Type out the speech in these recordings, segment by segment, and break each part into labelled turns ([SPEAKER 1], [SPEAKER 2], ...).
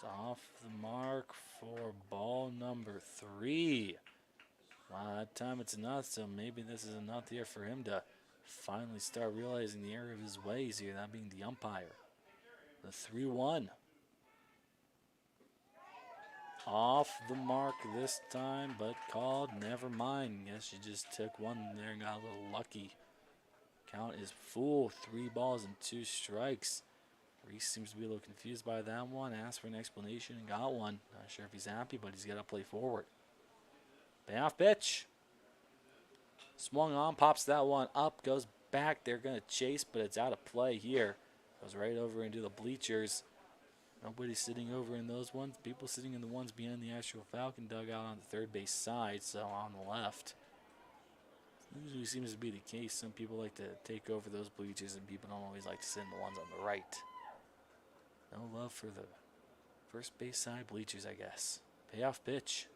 [SPEAKER 1] Off the mark for ball number 3. Wow, that time it's enough, so maybe this is enough here for him to finally start realizing the error of his ways here, that being the umpire. The 3-1. Off the mark this time, but called. Never mind. Guess you just took one there and got a little lucky. Count is full. 3 balls and 2 strikes. Reese seems to be a little confused by that one. Asked for an explanation and got one. Not sure if he's happy, but he's got to play forward. Payoff pitch. Swung on, pops that one up, goes back. They're going to chase, but it's out of play here. Goes right over into the bleachers. Nobody sitting over in those ones. People sitting in the ones behind the Astro Falcon dugout on the third base side, so on the left. Usually seems to be the case. Some people like to take over those bleachers, and people don't always like to sit in the ones on the right. No love for the first base side bleachers, I guess. Payoff pitch.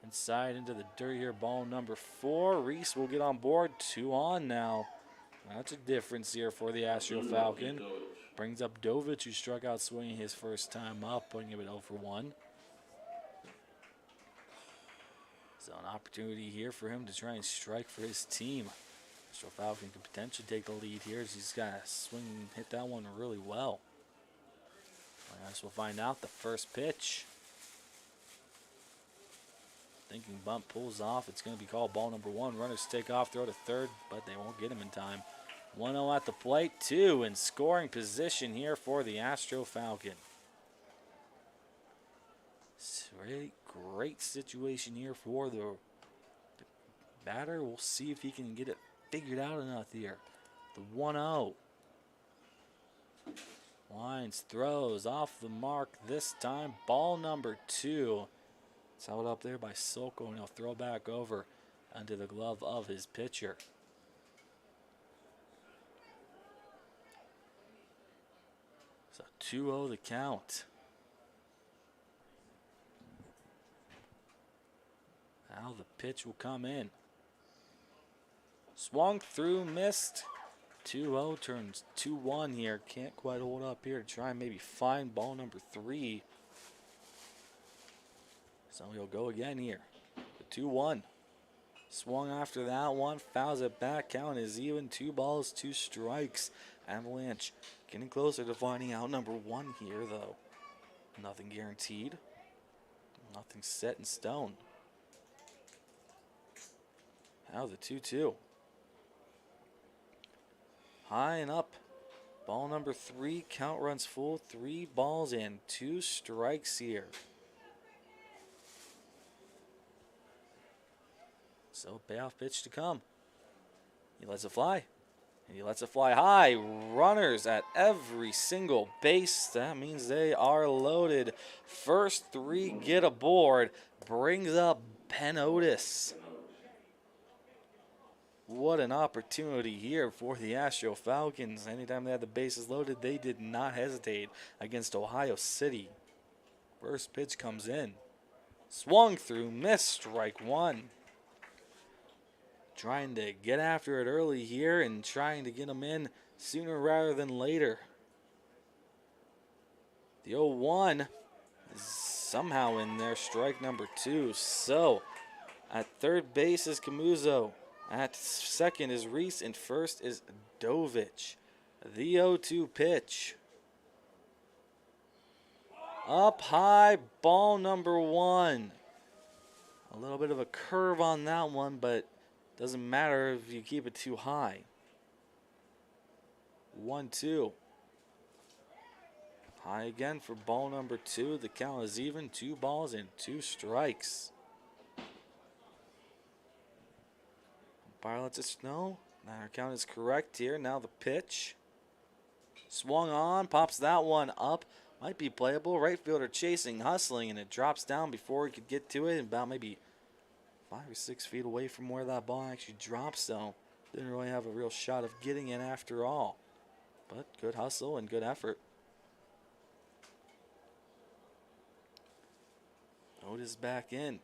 [SPEAKER 1] Inside into the dirt here, ball number 4. Reese will get on board. 2 on now. That's a difference here for the Astro Falcon. Brings up Dovich, who struck out swinging his first time up, putting him at 0 for 1. So an opportunity here for him to try and strike for his team. Astro Falcon can potentially take the lead here as he's got to swing and hit that one really well. I guess we'll find out. The first pitch. Thinking bump pulls off. It's going to be called ball number 1. Runners take off, throw to third, but they won't get him in time. 1-0 at the plate, 2 in scoring position here for the Astro Falcon. Great situation here for the batter. We'll see if he can get it figured out enough here. The 1-0. Lines, throws off the mark this time. Ball number 2. It's held up there by Soko, and he'll throw back over under the glove of his pitcher. So 2-0 the count. Now the pitch will come in. Swung through, missed. 2-0 turns 2-1 here. Can't quite hold up here to try and maybe find ball number 3. So he'll go again here. The 2-1. Swung after that one. Fouls it back. Count is even. 2 balls, 2 strikes. Avalanche getting closer to finding out number 1 here, though. Nothing guaranteed. Nothing set in stone. Now the 2-2. High and up. Ball number 3. Count runs full. 3 balls and 2 strikes here. So payoff pitch to come. He lets it fly. And he lets it fly high. Runners at every single base. That means they are loaded. First 3 get aboard. Brings up Ben Otis. What an opportunity here for the Astro Falcons. Anytime they had the bases loaded, they did not hesitate against Ohio City. First pitch comes in. Swung through, missed, strike 1. Trying to get after it early here and trying to get them in sooner rather than later. The 0-1 is somehow in there, strike number 2. So at third base is Camuso. At second is Reese, and first is Dovich. The 0-2 pitch. Up high, ball number 1. A little bit of a curve on that one, but doesn't matter if you keep it too high. 1-2. High again for ball number 2. The count is even. 2 balls and 2 strikes. Umpire lets us know that our count is correct here. Now the pitch. Swung on, pops that one up. Might be playable. Right fielder chasing, hustling, and it drops down before he could get to it. About maybe 5 or 6 feet away from where that ball actually drops, so didn't really have a real shot of getting it after all. But good hustle and good effort. Otis back in.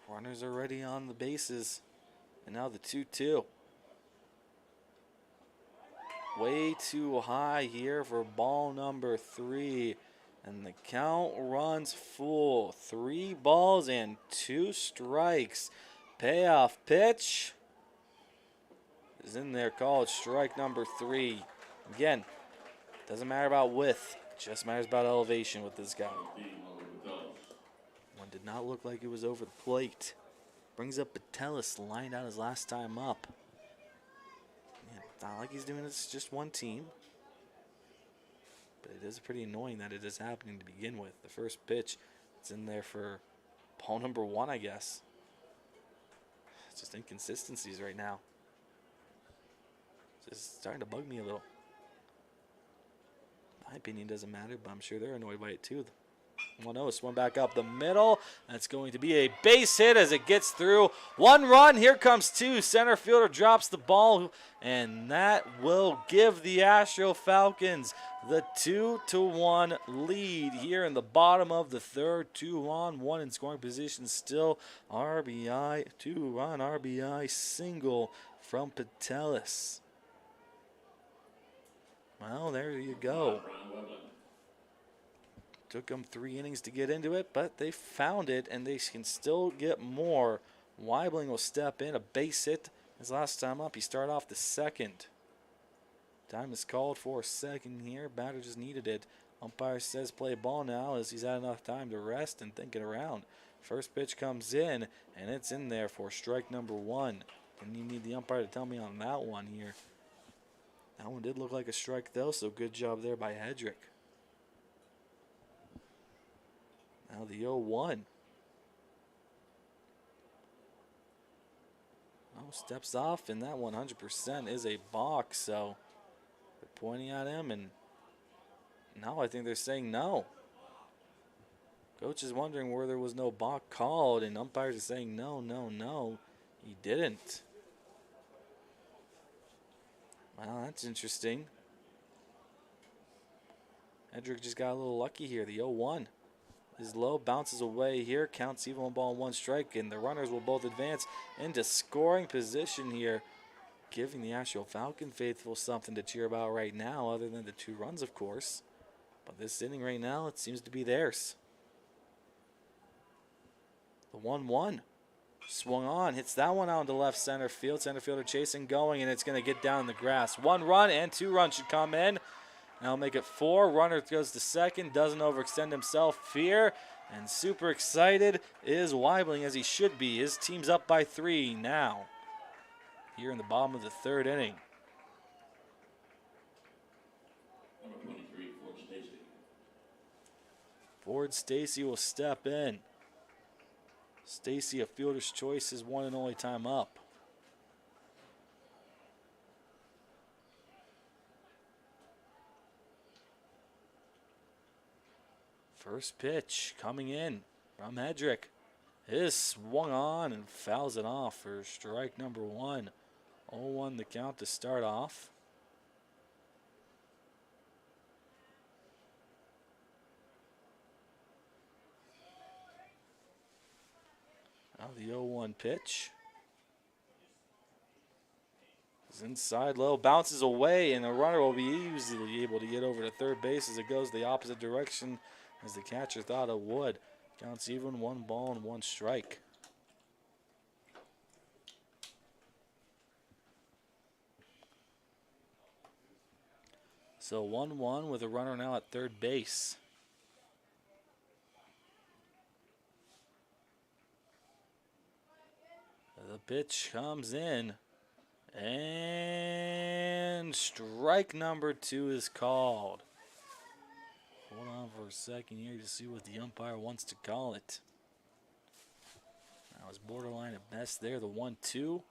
[SPEAKER 1] Runners are ready on the bases. And now the 2-2. way too high here for ball number 3. And the count runs full. 3 balls and 2 strikes. Payoff pitch is in there, called strike number 3. Again, doesn't matter about width, just matters about elevation with this guy. One did not look like it was over the plate. Brings up Patelis, lined out his last time up. Man, it's not like he's doing this just one team. But it is pretty annoying that it is happening to begin with. The first pitch, it's in there for ball number 1, I guess. It's just inconsistencies right now. It's just starting to bug me a little. My opinion doesn't matter, but I'm sure they're annoyed by it too. 1-0, swung back up the middle. That's going to be a base hit as it gets through. 1 run, here comes 2. Center fielder drops the ball, and that will give the Astro Falcons the 2-1 lead here in the bottom of the 3rd. 2-on-1 in scoring position still. RBI, 2-run RBI single from Patelis. Well, there you go. Took them 3 innings to get into it, but they found it, and they can still get more. Weibling will step in, a base hit. His last time up, he started off the 2nd. Time is called for a 2nd here. Batter just needed it. Umpire says play ball now as he's had enough time to rest and think it around. First pitch comes in, and it's in there for strike number 1. And you need the umpire to tell me on that one here. That one did look like a strike, though, so good job there by Hedrick. Now the 0-1. Oh, steps off, and that 100% is a balk, so they're pointing at him, and now I think they're saying no. Coach is wondering where there was no balk called, and umpires are saying no, no, no. He didn't. Well, that's interesting. Hedrick just got a little lucky here. The 0-1 is low, bounces away here, counts even 1 ball and 1 strike, and the runners will both advance into scoring position here, giving the Astro Falcon faithful something to cheer about right now, other than the 2 runs, of course. But this inning right now, it seems to be theirs. The 1-1. Swung on, hits that one out into left center field. Center fielder chasing, going, and it's going to get down in the grass. 1 run and 2 runs should come in. Now make it 4. Runner goes to 2nd, doesn't overextend himself here. And super excited is Weibling, as he should be. His team's up by 3 now, here in the bottom of the 3rd inning.
[SPEAKER 2] Number 23, Ford Stacy.
[SPEAKER 1] Ford Stacy will step in. Stacy, a fielder's choice, his 1 and only time up. First pitch coming in from Hedrick is swung on and fouls it off for strike number 1. 0-1 the count to start off. Now the 0-1 pitch is inside low, bounces away, and the runner will be easily able to get over to 3rd base as it goes the opposite direction as the catcher thought it would. Counts even, 1 ball and 1 strike. So 1-1 with a runner now at 3rd base. The pitch comes in, and strike number 2 is called. Hold on for a second here to see what the umpire wants to call it. That was borderline at best there, the 1-2.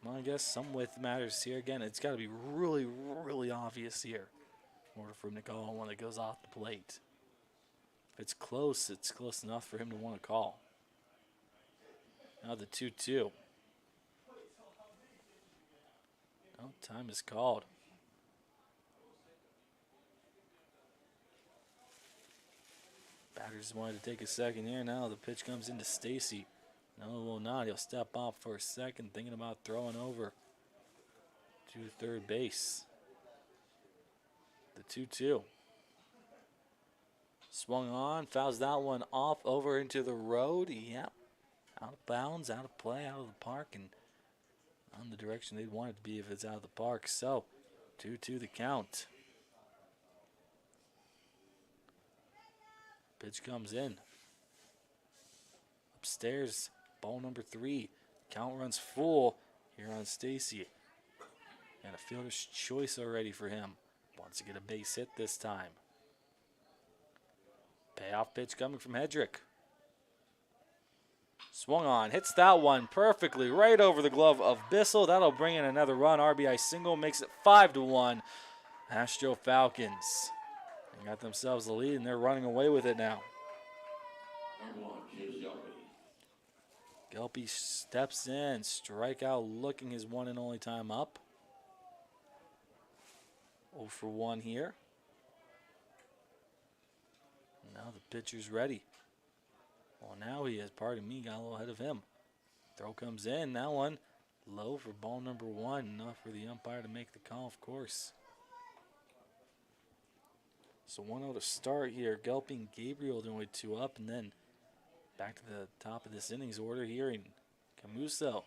[SPEAKER 1] Well, I guess some width matters here. Again, it's got to be really, really obvious here in order for him to call one that goes off the plate. If it's close enough for him to want to call. Now the 2-2. No, time is called. Batters wanted to take a second here. Now the pitch comes into Stacy. No, it will not. He'll step off for a second, thinking about throwing over to third base. The 2-2. Swung on, fouls that one off over into the road. Yep. Out of bounds, out of play, out of the park, and on the direction they'd want it to be if it's out of the park. So, 2-2 the count. Pitch comes in. Upstairs, ball number 3. Count runs full here on Stacy. And a fielder's choice already for him. Wants to get a base hit this time. Payoff pitch coming from Hedrick. Swung on, hits that one perfectly right over the glove of Bissell. That'll bring in another run. RBI single makes it 5-1. Astro Falcons. They got themselves the lead and they're running away with it now. Gelpy steps in, strikeout looking his one and only time up. 0 for 1 here. Now the pitcher's ready. Well, now he is. Pardon me, got a little ahead of him. Throw comes in. That one low for ball number 1. Enough for the umpire to make the call, of course. So 1-0 to start here. Gelpy and Gabriel doing with 2 up, and then back to the top of this innings order here in Camuso.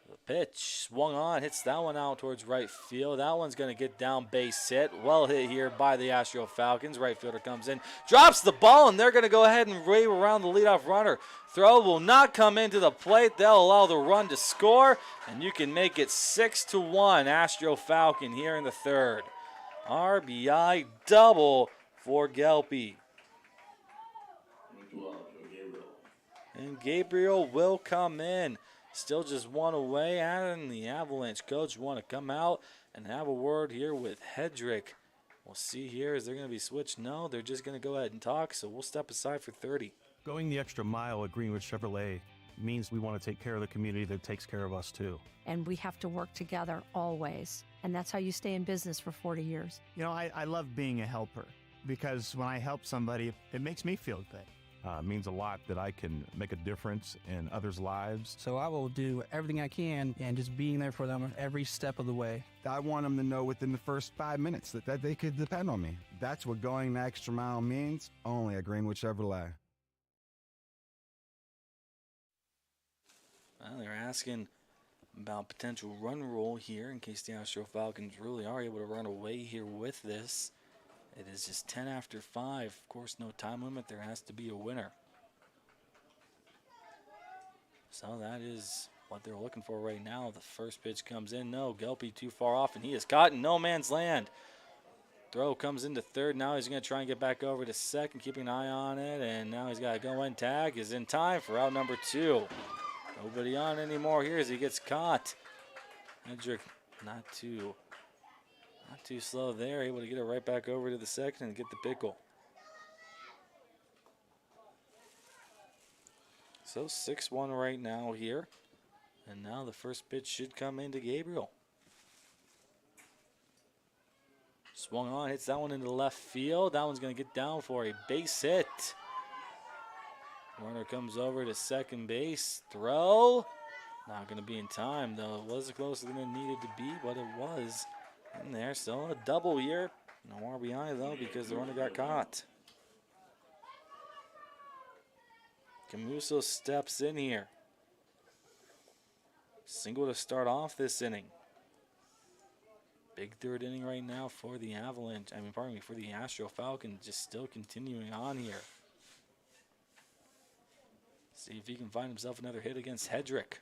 [SPEAKER 1] The pitch swung on, hits that one out towards right field. That one's going to get down base hit. Well hit here by the Astro Falcons. Right fielder comes in, drops the ball, and they're going to go ahead and wave around the leadoff runner. Throw will not come into the plate. They'll allow the run to score, and you can make it 6-1 Astro Falcon here in the third. RBI double for Gelpy. And Gabriel will come in. Still just 1 away, and the Avalanche coach want to come out and have a word here with Hedrick. We'll see here, is there going to be switched? No, they're just going to go ahead and talk, so we'll step aside for 30.
[SPEAKER 3] Going the extra mile at Greenwood Chevrolet means we want to take care of the community that takes care of us too.
[SPEAKER 4] And we have to work together always, and that's how you stay in business for 40 years.
[SPEAKER 5] You know, I love being a helper because when I help somebody, it makes me feel good.
[SPEAKER 3] It means a lot that I can make a difference in others' lives.
[SPEAKER 6] So I will do everything I can and just being there for them every step of the way.
[SPEAKER 7] I want them to know within the first 5 minutes that they could depend on me. That's what going the extra mile means, only at Greenwood Chevrolet.
[SPEAKER 1] Well, they're asking about potential run rule here in case the Astro Falcons really are able to run away here with this. It is just 10 after 5. Of course, no time limit. There has to be a winner. So that is what they're looking for right now. The first pitch comes in. No, Gelpy too far off, and he is caught in no man's land. Throw comes into third. Now he's going to try and get back over to second, keeping an eye on it. And now he's got to go in. Tag is in time for out number 2. Nobody on anymore here as he gets caught. Hedrick not too slow there, able to get it right back over to the second and get the pickle. So 6-1 right now here. And now the first pitch should come into Gabriel. Swung on, hits that one into the left field. That one's going to get down for a base hit. Runner comes over to second base. Throw. Not going to be in time, though. It was closer than it needed to be, but it was in there. So a double here. No RBI, though, because the runner got caught. Camuso steps in here. Single to start off this inning. Big third inning right now for the Avalanche. For the Astro Falcons, just still continuing on here. See if he can find himself another hit against Hedrick.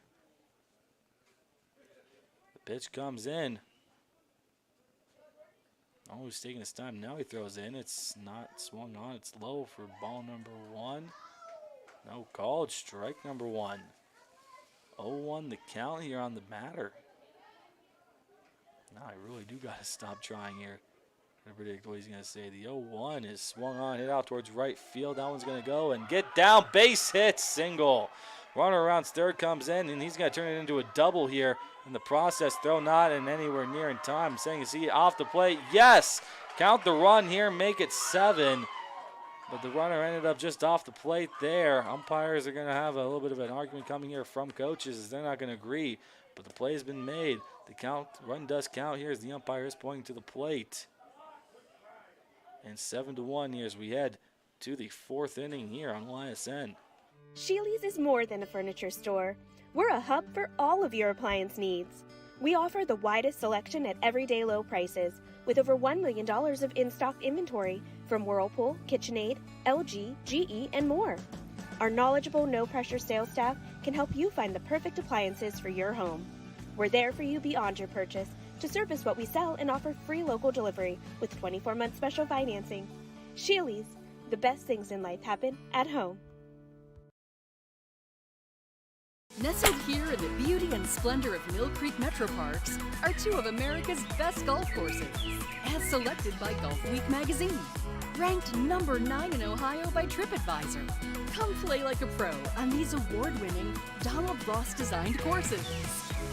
[SPEAKER 1] The pitch comes in. Oh, he's taking his time. Now he throws in. It's not swung on. It's low for ball number 1. No called. Strike number 1. 0-1 the count here on the batter. Now I really do got to stop trying here to predict what he's going to say. The 0-1 is swung on, hit out towards right field. That one's going to go and get down. Base hit, single. Runner around third comes in, and he's going to turn it into a double here in the process. Throw not in anywhere near in time. Saying, is he off the plate? Yes. Count the run here, make it 7. But the runner ended up just off the plate there. Umpires are going to have a little bit of an argument coming here from coaches. They're not going to agree but the play has been made. The run does count here as the umpire is pointing to the plate. And 7-1 here as we head to the 4th inning here on YSN.
[SPEAKER 8] Sheely's is more than a furniture store. We're a hub for all of your appliance needs. We offer the widest selection at everyday low prices, with over $1 million of in-stock inventory from Whirlpool, KitchenAid, LG, GE, and more. Our knowledgeable, no-pressure sales staff can help you find the perfect appliances for your home. We're there for you beyond your purchase to service what we sell and offer free local delivery with 24-month special financing. Sheely's, the best things in life happen at home.
[SPEAKER 9] Nestled here in the beauty and splendor of Mill Creek Metro Parks are 2 of America's best golf courses, as selected by Golf Week magazine. Ranked number 9 in Ohio by TripAdvisor. Come play like a pro on these award-winning Donald Ross-designed courses.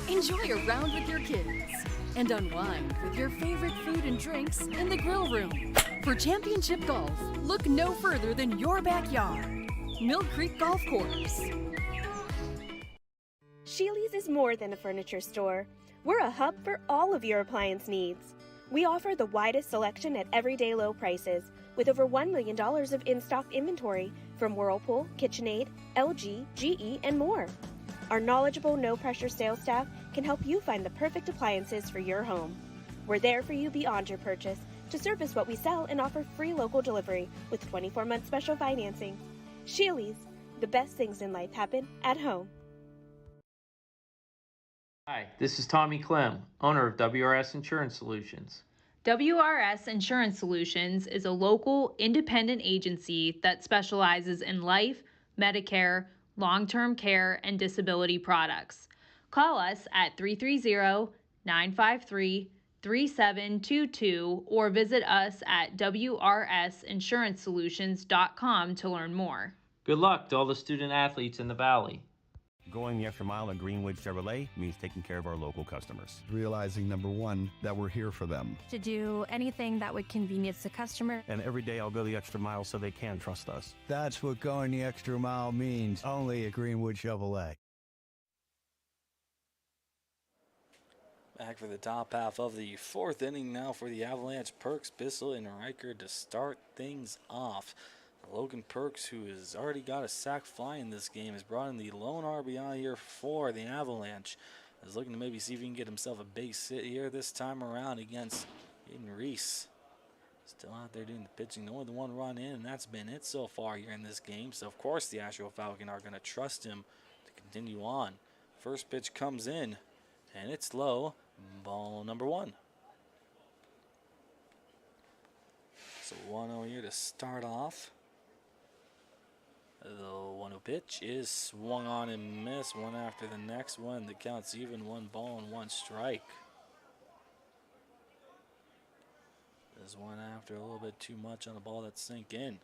[SPEAKER 9] Enjoy a round with your kids and unwind with your favorite food and drinks in the grill room. For championship golf, look no further than your backyard. Mill Creek Golf Course.
[SPEAKER 8] Sheely's is more than a furniture store. We're a hub for all of your appliance needs. We offer the widest selection at everyday low prices, with over $1 million of in-stock inventory from Whirlpool, KitchenAid, LG, GE, and more. Our knowledgeable, no-pressure sales staff can help you find the perfect appliances for your home. We're there for you beyond your purchase to service what we sell and offer free local delivery with 24-month special financing. Sheely's, the best things in life happen at home.
[SPEAKER 10] Hi, this is Tommy Clem, owner of WRS Insurance Solutions.
[SPEAKER 11] WRS Insurance Solutions is a local, independent agency that specializes in life, Medicare, long-term care, and disability products. Call us at 330-953-3722 or visit us at wrsinsuranceSolutions.com to learn more.
[SPEAKER 10] Good luck to all the student athletes in the Valley.
[SPEAKER 3] Going the extra mile at Greenwood Chevrolet means taking care of our local customers.
[SPEAKER 7] Realizing, number one, that we're here for them.
[SPEAKER 4] To do anything that would convenience the customer.
[SPEAKER 3] And every day I'll go the extra mile so they can trust us.
[SPEAKER 5] That's what going the extra mile means. Only at Greenwood Chevrolet.
[SPEAKER 1] Back for the top half of the 4th inning now for the Avalanche. Perks, Bissell, and Riker to start things off. Logan Perks, who has already got a sack fly in this game, has brought in the lone RBI here for the Avalanche. Is looking to maybe see if he can get himself a base hit here this time around against Aiden Reese. Still out there doing the pitching. Only the one run in, and that's been it so far here in this game. So, of course, the Astro Falcon are going to trust him to continue on. First pitch comes in, and it's low. Ball number 1. So 1-0 here to start off. The 1-0 pitch is swung on and missed. One after the next one. The count's even. 1 ball and 1 strike. This one after a little bit too much on the ball that sink in.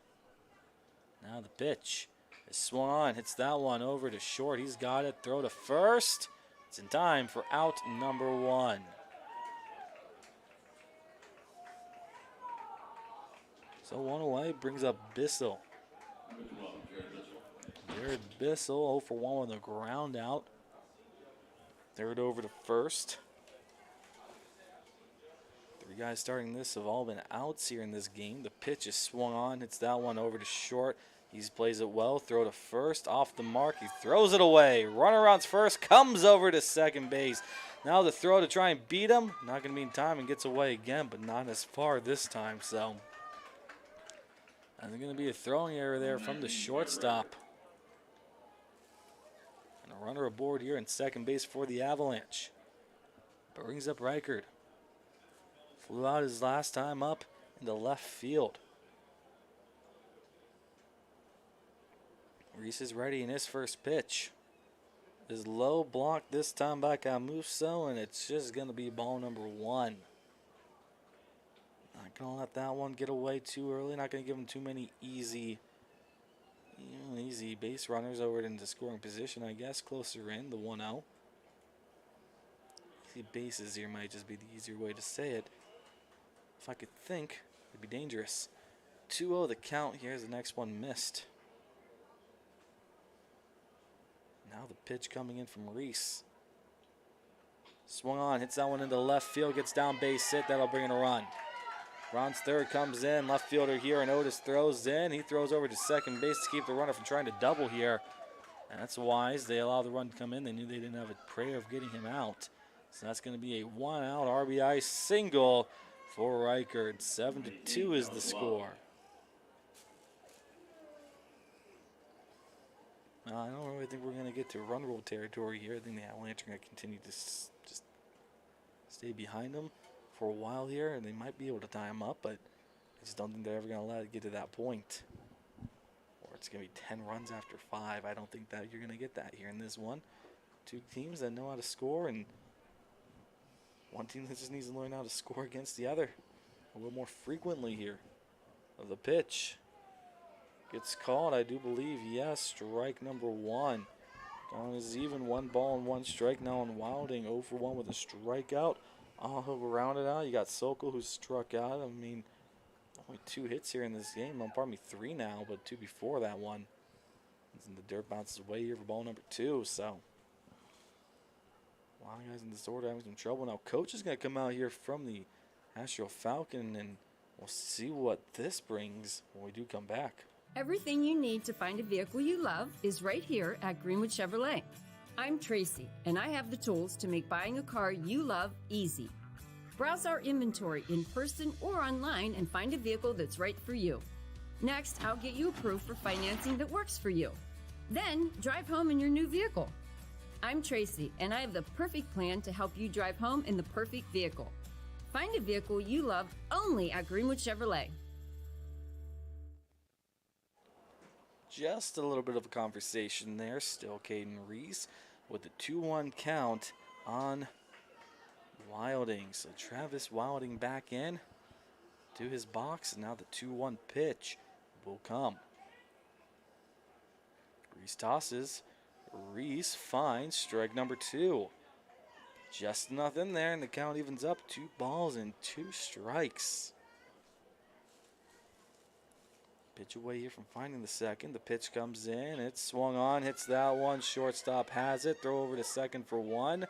[SPEAKER 1] Now the pitch is swung on. Hits that one over to short. He's got it. Throw to first. It's in time for out number 1. So 1 away brings up Bissell. Jared Bissell 0 for 1 with a ground out. Third over to first. 3 guys starting this have all been outs here in this game. The pitch is swung on. Hits that one over to short. He plays it well. Throw to first. Off the mark. He throws it away. Runner rounds first. Comes over to second base. Now the throw to try and beat him. Not going to be in time and gets away again, but not as far this time. So there's going to be a throwing error there from the shortstop. And a runner aboard here in second base for the Avalanche. Brings up Reichard. Flew out his last time up into left field. Reese is ready in his first pitch. Is low, blocked this time by Camuso, and it's just going to be ball number 1. Not going to let that one get away too early. Not going to give him too many easy base runners over into scoring position, I guess. Closer in, the 1-0. Easy bases here might just be the easier way to say it. If I could think, it'd be dangerous. 2-0 the count. Here's the next one missed. Now the pitch coming in from Reese. Swung on, hits that one into left field, gets down base hit. That'll bring in a run. Ron's third comes in, left fielder here, and Otis throws in. He throws over to second base to keep the runner from trying to double here. And that's wise. They allowed the run to come in. They knew they didn't have a prayer of getting him out. So that's going to be a one-out RBI single for Reichert. 7-2 is the score. I don't really think we're going to get to run rule territory here. I think the Avalanche are going to continue to just stay behind them for a while here, and they might be able to tie them up, but I just don't think they're ever going to let it get to that point. Or it's going to be 10 runs after 5. I don't think that you're going to get that here in this one. Two teams that know how to score, and one team that just needs to learn how to score against the other a little more frequently here. The pitch gets called, I do believe, yes, strike number 1. Gone is even, 1 ball and 1 strike now on Wilding, 0 for 1 with a strikeout. He'll round it out. You got Sokol who struck out. I mean, only 2 hits here in this game. Well, pardon me, 3 now, but 2 before that one. And the dirt bounces away here for ball number 2, so a lot of guys in this order having some trouble. Now, coach is going to come out here from the Astro Falcon, and we'll see what this brings when we do come back.
[SPEAKER 12] Everything you need to find a vehicle you love is right here at Greenwood Chevrolet. I'm Tracy, and I have the tools to make buying a car you love easy. Browse our inventory in person or online and find a vehicle that's right for you. Next, I'll get you approved for financing that works for you. Then, drive home in your new vehicle. I'm Tracy, and I have the perfect plan to help you drive home in the perfect vehicle. Find a vehicle you love only at Greenwood Chevrolet.
[SPEAKER 1] Just a little bit of a conversation there. Still Caden Reese with the 2-1 count on Wilding. So Travis Wilding back in to his box. And now the 2-1 pitch will come. Reese tosses. Reese finds strike number 2. Just nothing there, and the count evens up. 2 balls and 2 strikes. Pitch away here from finding the second. The pitch comes in. It's swung on. Hits that one. Shortstop has it. Throw over to second for 1.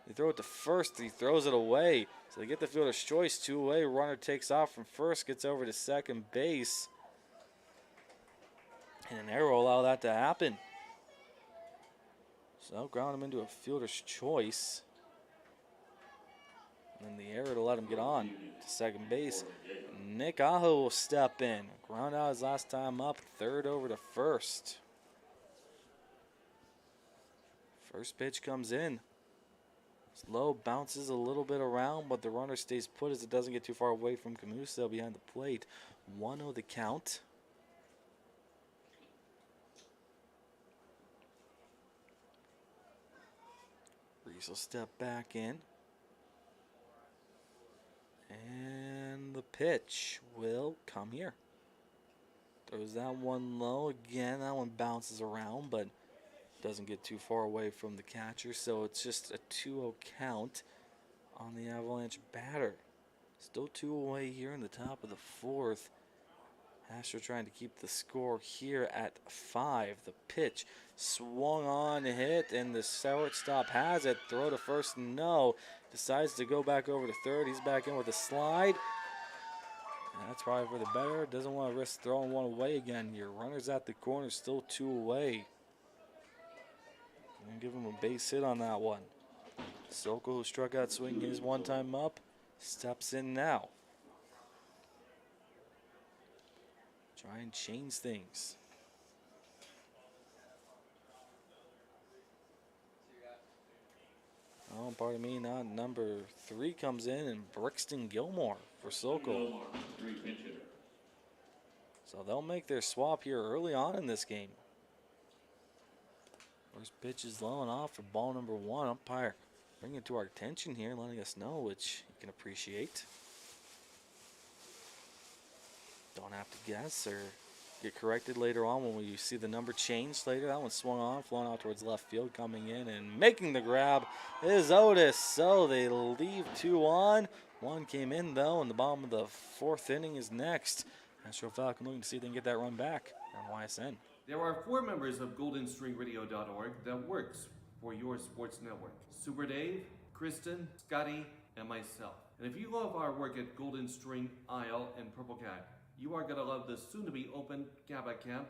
[SPEAKER 1] They throw it to first. He throws it away. So they get the fielder's choice. 2 away. Runner takes off from first. Gets over to second base. And an error will allow that to happen. So ground him into a fielder's choice. And then the error to let him get on to second base. Nick Aho will step in. Ground out his last time up. Third over to first. First pitch comes in. Slow, bounces a little bit around, but the runner stays put as it doesn't get too far away from Camuso behind the plate. 1-0 the count. Reese will step back in. And the pitch will come here. Throws that one low again. That one bounces around, but doesn't get too far away from the catcher. So it's just a 2-0 count on the Avalanche batter. Still 2 away here in the top of the 4th. Astro trying to keep the score here at 5. The pitch swung on, hit, and the shortstop has it. Throw to first, no. Decides to go back over to third. He's back in with a slide. And that's probably for the better. Doesn't want to risk throwing one away again here. Runners at the corner, still 2 away. I'm going to give him a base hit on that one. Sokol, who struck out swinging his one time up, steps in now. Try and change things. Oh, pardon me, not number 3 comes in, and Brixton Gilmore for Sokol. So they'll make their swap here early on in this game. First pitch is low and off for ball number 1. Umpire bringing it to our attention here, letting us know, which you can appreciate. Don't have to guess or get corrected later on when we see the number changed later. That one swung on, flowing out towards left field, coming in and making the grab is Otis. So they leave 2 on. 1 came in though, and the bottom of the 4th inning is next. Astro Falcon looking to see if they can get that run back on YSN.
[SPEAKER 13] There are 4 members of GoldenStringRadio.org that works for your sports network. Super Dave, Kristen, Scotty, and myself. And if you love our work at Golden String, Isle, and Purple Cat, you are going to love the soon-to-be open Gaba Camp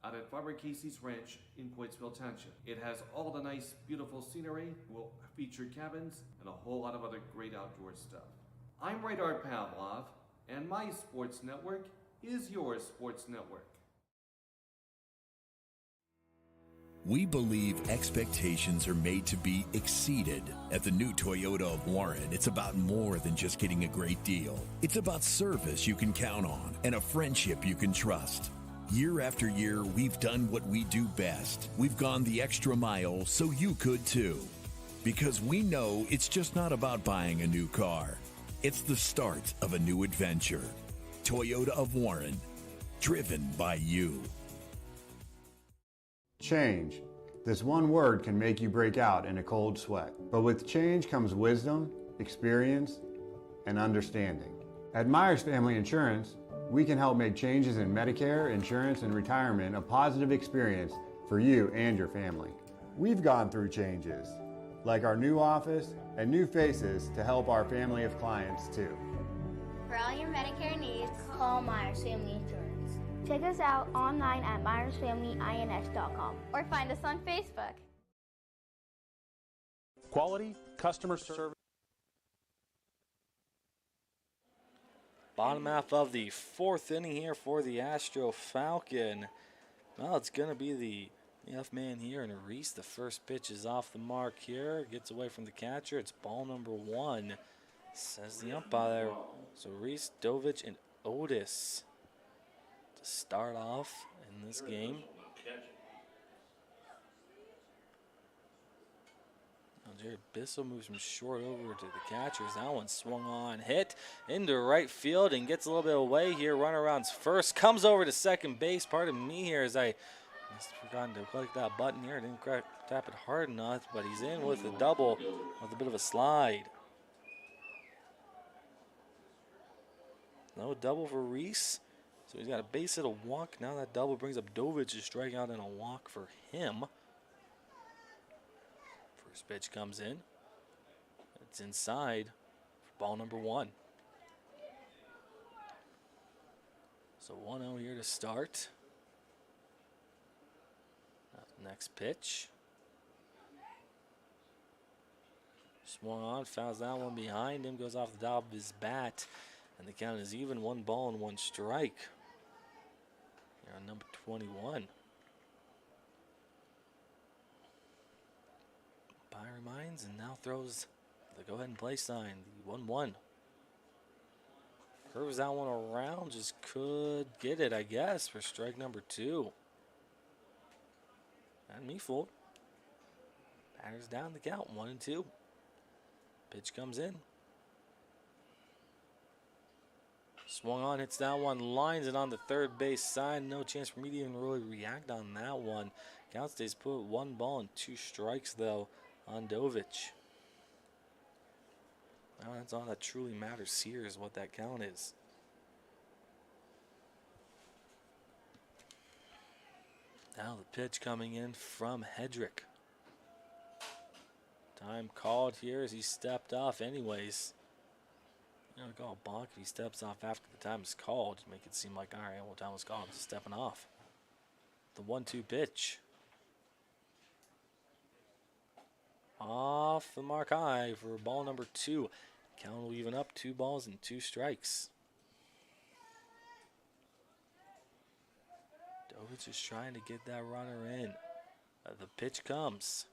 [SPEAKER 13] out at Farmer Casey's Ranch in Coatesville Township. It has all the nice, beautiful scenery, will feature cabins, and a whole lot of other great outdoor stuff. I'm Radar Pavlov, and my sports network is your sports network.
[SPEAKER 14] We believe expectations are made to be exceeded. At the new Toyota of Warren, it's about more than just getting a great deal. It's about service you can count on and a friendship you can trust. Year after year, we've done what we do best. We've gone the extra mile so you could too. Because we know it's just not about buying a new car. It's the start of a new adventure. Toyota of Warren, driven by you.
[SPEAKER 15] Change. This one word can make you break out in a cold sweat. But with change comes wisdom, experience, and understanding. At Myers Family Insurance, we can help make changes in Medicare, insurance, and retirement a positive experience for you and your family. We've gone through changes, like our new office and new faces to help our family of clients too.
[SPEAKER 16] For all your Medicare needs, call Myers Family Insurance. Check us out online at myersfamilyins.com or find us on Facebook.
[SPEAKER 3] Quality customer service.
[SPEAKER 1] Bottom half of the fourth inning here for the Astro Falcon. Well, it's going to be the F man here, and Reese, the first pitch is off the mark here. Gets away from the catcher. It's ball number 1, says the umpire. So Reese, Dovich, and Otis to start off in this game. Now Jared Bissell moves from short over to the catchers. That one swung on, hit into right field, and gets a little bit away here. Runaround's first, comes over to second base. Pardon me here as I forgotten to click that button here. Didn't tap it hard enough, but he's in with a double with a bit of a slide. No double for Reese. So he's got a base hit, a walk. Now that double brings up Dovich's strikeout and a walk for him. First pitch comes in. It's inside for ball number 1. So 1-0 here to start. Next pitch. Swung on, fouls that one behind him, goes off the top of his bat. And the count is even, 1 ball and 1 strike. Here on number 21. Umpire reminds and now throws the go ahead and play sign, the 1-1. Curves that one around, just could get it, I guess, for strike number 2. And me fooled. Batters down the count, 1-2. Pitch comes in. Swung on, hits that one, lines it on the third base side. No chance for me to even really react on that one. Count stays put, 1 ball and 2 strikes though on Dovich. Well, that's all that truly matters here is what that count is. Now the pitch coming in from Hedrick. Time called here as he stepped off anyways. You know, call a balk if he steps off after the time is called. Just make it seem like, all right, well, time was called, just stepping off. The 1-2 pitch. Off the mark high for ball number 2. Count will even up, 2 balls and 2 strikes. Dovich is trying to get that runner in. The pitch comes.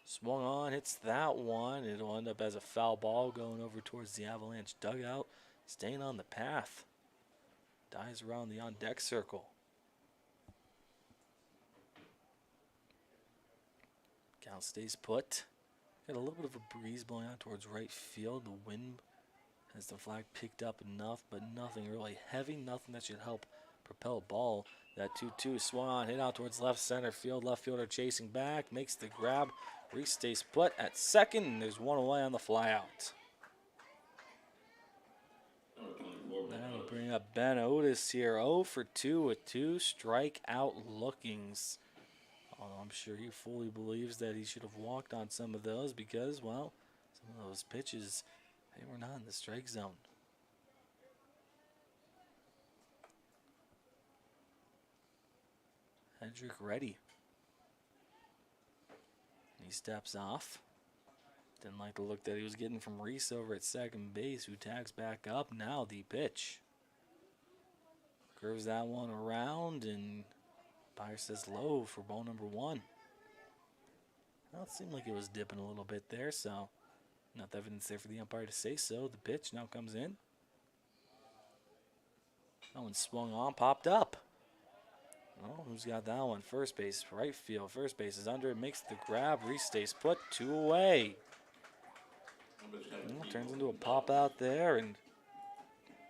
[SPEAKER 1] Swung on, hits that one. It'll end up as a foul ball going over towards the Avalanche dugout. Staying on the path. Dives around the on-deck circle. Count stays put. Got a little bit of a breeze blowing out towards right field. The wind has the flag picked up enough, but nothing really heavy. Nothing that should help propel a ball. That 2-2 swung on, hit out towards left center field. Left fielder chasing back, makes the grab. Reese stays put at second, and there's 1 away on the flyout. That'll bring up Ben Otis here. 0 for 2 with 2 strikeout lookings Although I'm sure he fully believes that he should have walked on some of those because, well, some of those pitches, they were not in the strike zone. Hedrick ready. He steps off. Didn't like the look that he was getting from Reese over at second base, who tags back up. Now the pitch. Curves that one around, and umpire says low for ball number 1. Well, it seemed like it was dipping a little bit there, so enough evidence there for the umpire to say so. The pitch now comes in. That one swung on, popped up. Oh, who's got that one? First base, right field. First base is under it, makes the grab. Reese stays put, 2 away. Well, turns into a pop out there, and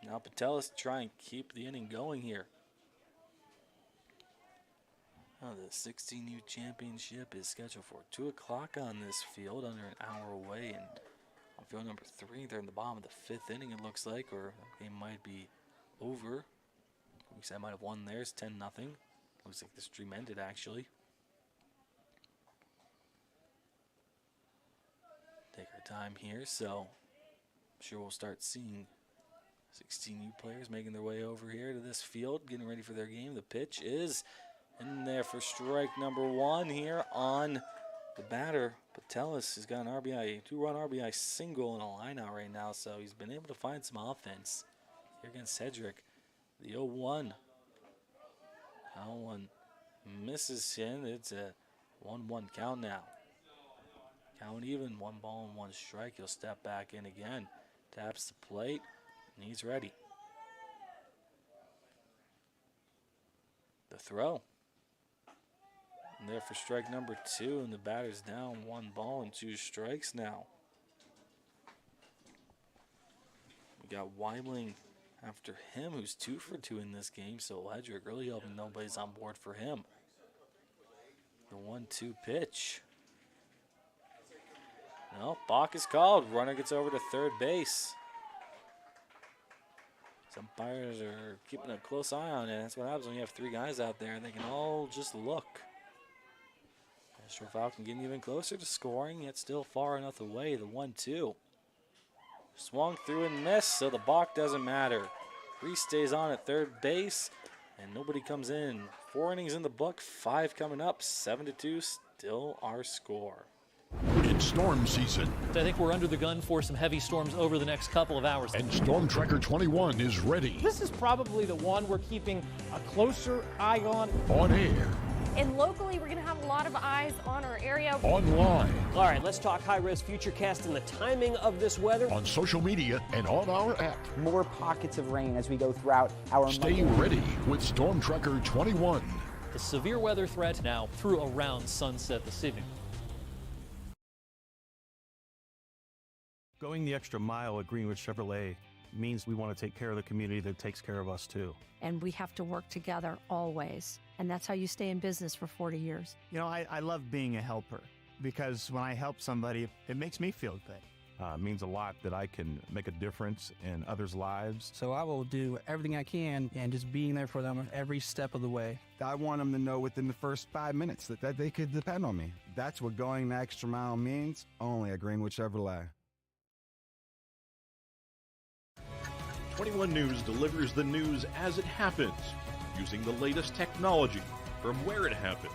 [SPEAKER 1] now Patelis try and keep the inning going here. Oh, the 16U championship is scheduled for 2 o'clock on this field, under an hour away. And on field number 3, they're in the bottom of the 5th inning, it looks like, or the game might be over. We said I might have won there. It's 10-0. Looks like the stream ended, actually. Take our time here, so I'm sure we'll start seeing 16U players making their way over here to this field, getting ready for their game. The pitch is in there for strike number 1 here on the batter. Patelis has got an RBI, 2-run RBI single in a line out right now, so he's been able to find some offense here against Hedrick. The 0-1. That one misses him. It's a 1-1 count now. Count even, 1 ball and 1 strike. He'll step back in again. Taps the plate, and he's ready. The throw. And there for strike number 2, and the batter's down 1 ball and 2 strikes now. We got Weibling after him, who's 2 for 2 in this game, so Hedrick really hoping nobody's on board for him. The 1-2 pitch. No, balk is called. Runner gets over to third base. Some umpires are keeping a close eye on it. That's what happens when you have 3 guys out there and they can all just look. Astro Falcon getting even closer to scoring, yet still far enough away. The 1-2. Swung through and missed, so the balk doesn't matter. Reese stays on at third base, and nobody comes in. 4 innings in the book, 5 coming up, 7-2, still our score.
[SPEAKER 17] It's storm season.
[SPEAKER 18] I think we're under the gun for some heavy storms over the next couple of hours.
[SPEAKER 17] And Storm Tracker 21 is ready.
[SPEAKER 19] This is probably the one we're keeping a closer eye on.
[SPEAKER 17] On air.
[SPEAKER 20] And locally, we're going to have a lot of eyes on our area.
[SPEAKER 17] Online.
[SPEAKER 19] All right, let's talk high-res futurecast and the timing of this weather.
[SPEAKER 17] On social media and on our app.
[SPEAKER 21] More pockets of rain as we go throughout our
[SPEAKER 17] Stay ready with Storm Tracker 21.
[SPEAKER 18] The severe weather threat now through around sunset this evening.
[SPEAKER 3] Going the extra mile at Greenwood Chevrolet means we want to take care of the community that takes care of us too.
[SPEAKER 4] And we have to work together always. And that's how you stay in business for 40 years.
[SPEAKER 5] You know, I love being a helper because when I help somebody, it makes me feel good.
[SPEAKER 3] It means a lot that I can make a difference in others' lives.
[SPEAKER 6] So I will do everything I can and just being there for them every step of the way.
[SPEAKER 7] I want them to know within the first 5 minutes that they could depend on me. That's what going the extra mile means, only at Greenwood Chevrolet.
[SPEAKER 17] 21 News delivers the news as it happens, using the latest technology from where it happens.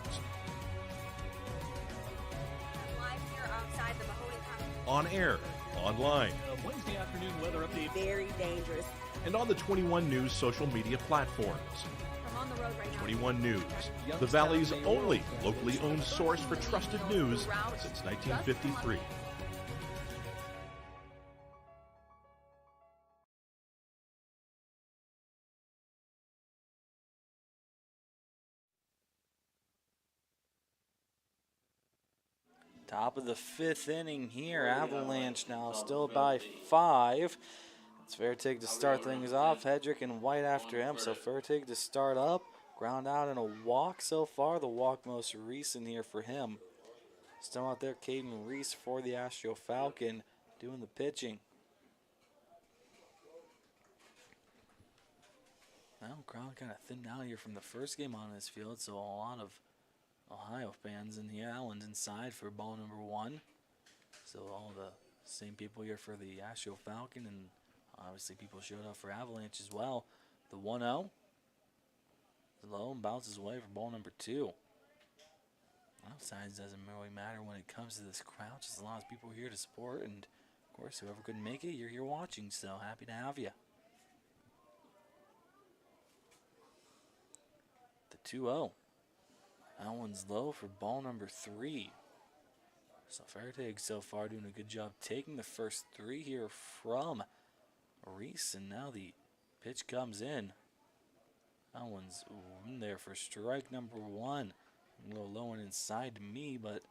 [SPEAKER 20] Live here outside the Mahoney County.
[SPEAKER 17] On air, online,
[SPEAKER 18] Wednesday afternoon weather update.
[SPEAKER 20] Very dangerous.
[SPEAKER 17] and on the 21 News social media platforms.
[SPEAKER 20] I'm on the road right now.
[SPEAKER 17] 21 News, the Valley's only locally owned source for trusted news since 1953.
[SPEAKER 1] Top of the 5th inning here. Avalanche now still by 5. It's Fertig to start things off. Hedrick and White after him. So Fertig to start up. Ground out and a walk so far. The walk most recent here for him. Still out there, Caden Reese for the Astro Falcon doing the pitching. Well, crowd kind of thinned out here from the first game on this field, so a lot of Ohio fans in here. That one's inside for ball number 1. So all the same people here for the Astro Falcon, and obviously people showed up for Avalanche as well. The 1-0. Low and bounces away for ball number 2. Outsides doesn't really matter when it comes to this crowd. Just a lot of people here to support, and of course, whoever couldn't make it, you're here watching, so happy to have you. The 2-0. That one's low for ball number 3. So Fairtag so far doing a good job taking the first 3 here from Reese, and now the pitch comes in. That one's in there for strike number 1. A little low and inside to me, but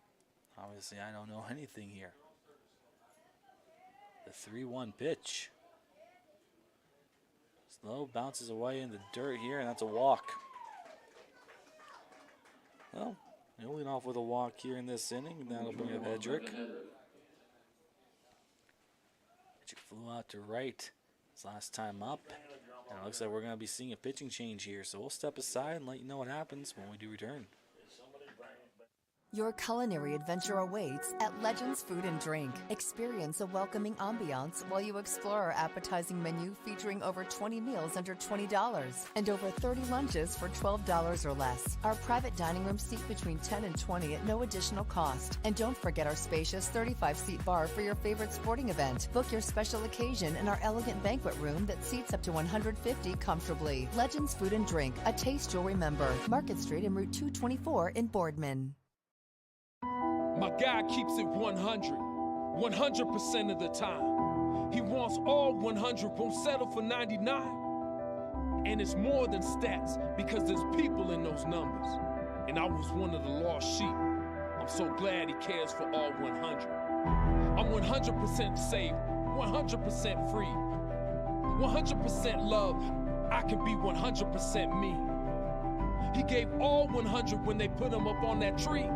[SPEAKER 1] obviously I don't know anything here. The 3-1 pitch. Slow, bounces away in the dirt here, and that's a walk. Well, he'll lead off with a walk here in this inning, and that'll bring up Hedrick. Hedrick flew out to right his last time up, and it looks like we're going to be seeing a pitching change here, so we'll step aside and let you know what happens when we do return.
[SPEAKER 2] Your culinary adventure awaits at Legends Food and Drink. Experience a welcoming ambiance while you explore our appetizing menu featuring over 20 meals under $20 and over 30 lunches for $12 or less. Our private dining room seat between 10 and 20 at no additional cost. And don't forget our spacious 35-seat bar for your favorite sporting event. Book your special occasion in our elegant banquet room that seats up to 150 comfortably. Legends Food and Drink, a taste you'll remember. Market Street and Route 224 in Boardman.
[SPEAKER 22] My guy keeps it 100% of the time. He wants all 100, won't settle for 99. And it's more than stats because there's people in those numbers. And I was one of the lost sheep. I'm so glad he cares for all 100. I'm 100% safe, 100% free, 100% love. I can be 100% me. He gave all 100 when they put him up on that tree.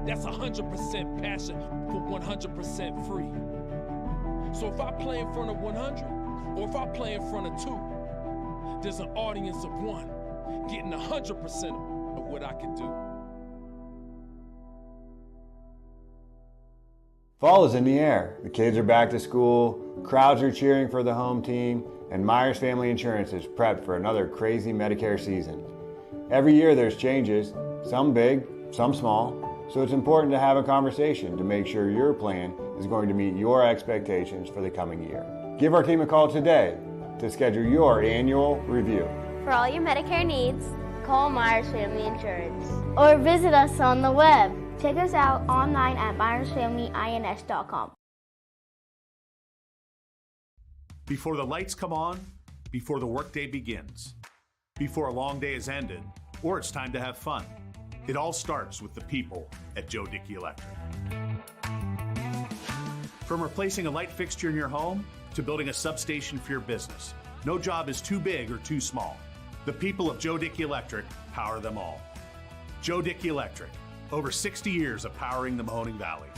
[SPEAKER 22] That's 100% passion for 100% free. So if I play in front of 100, or if I play in front of 2, there's an audience of 1 getting 100% of what I can do.
[SPEAKER 15] Fall is in the air. The kids are back to school, crowds are cheering for the home team, and Myers Family Insurance is prepped for another crazy Medicare season. Every year there's changes, some big, some small. So it's important to have a conversation to make sure your plan is going to meet your expectations for the coming year. Give our team a call today to schedule your annual review.
[SPEAKER 16] For all your Medicare needs, call Myers Family Insurance. Or visit us on the web. Check us out online at myersfamilyins.com.
[SPEAKER 23] Before the lights come on, before the workday begins, before a long day is ended, or it's time to have fun. It all starts with the people at Joe Dickey Electric. From replacing a light fixture in your home to building a substation for your business, no job is too big or too small. The people of Joe Dickey Electric power them all. Joe Dickey Electric, over 60 years of powering the Mahoning Valley.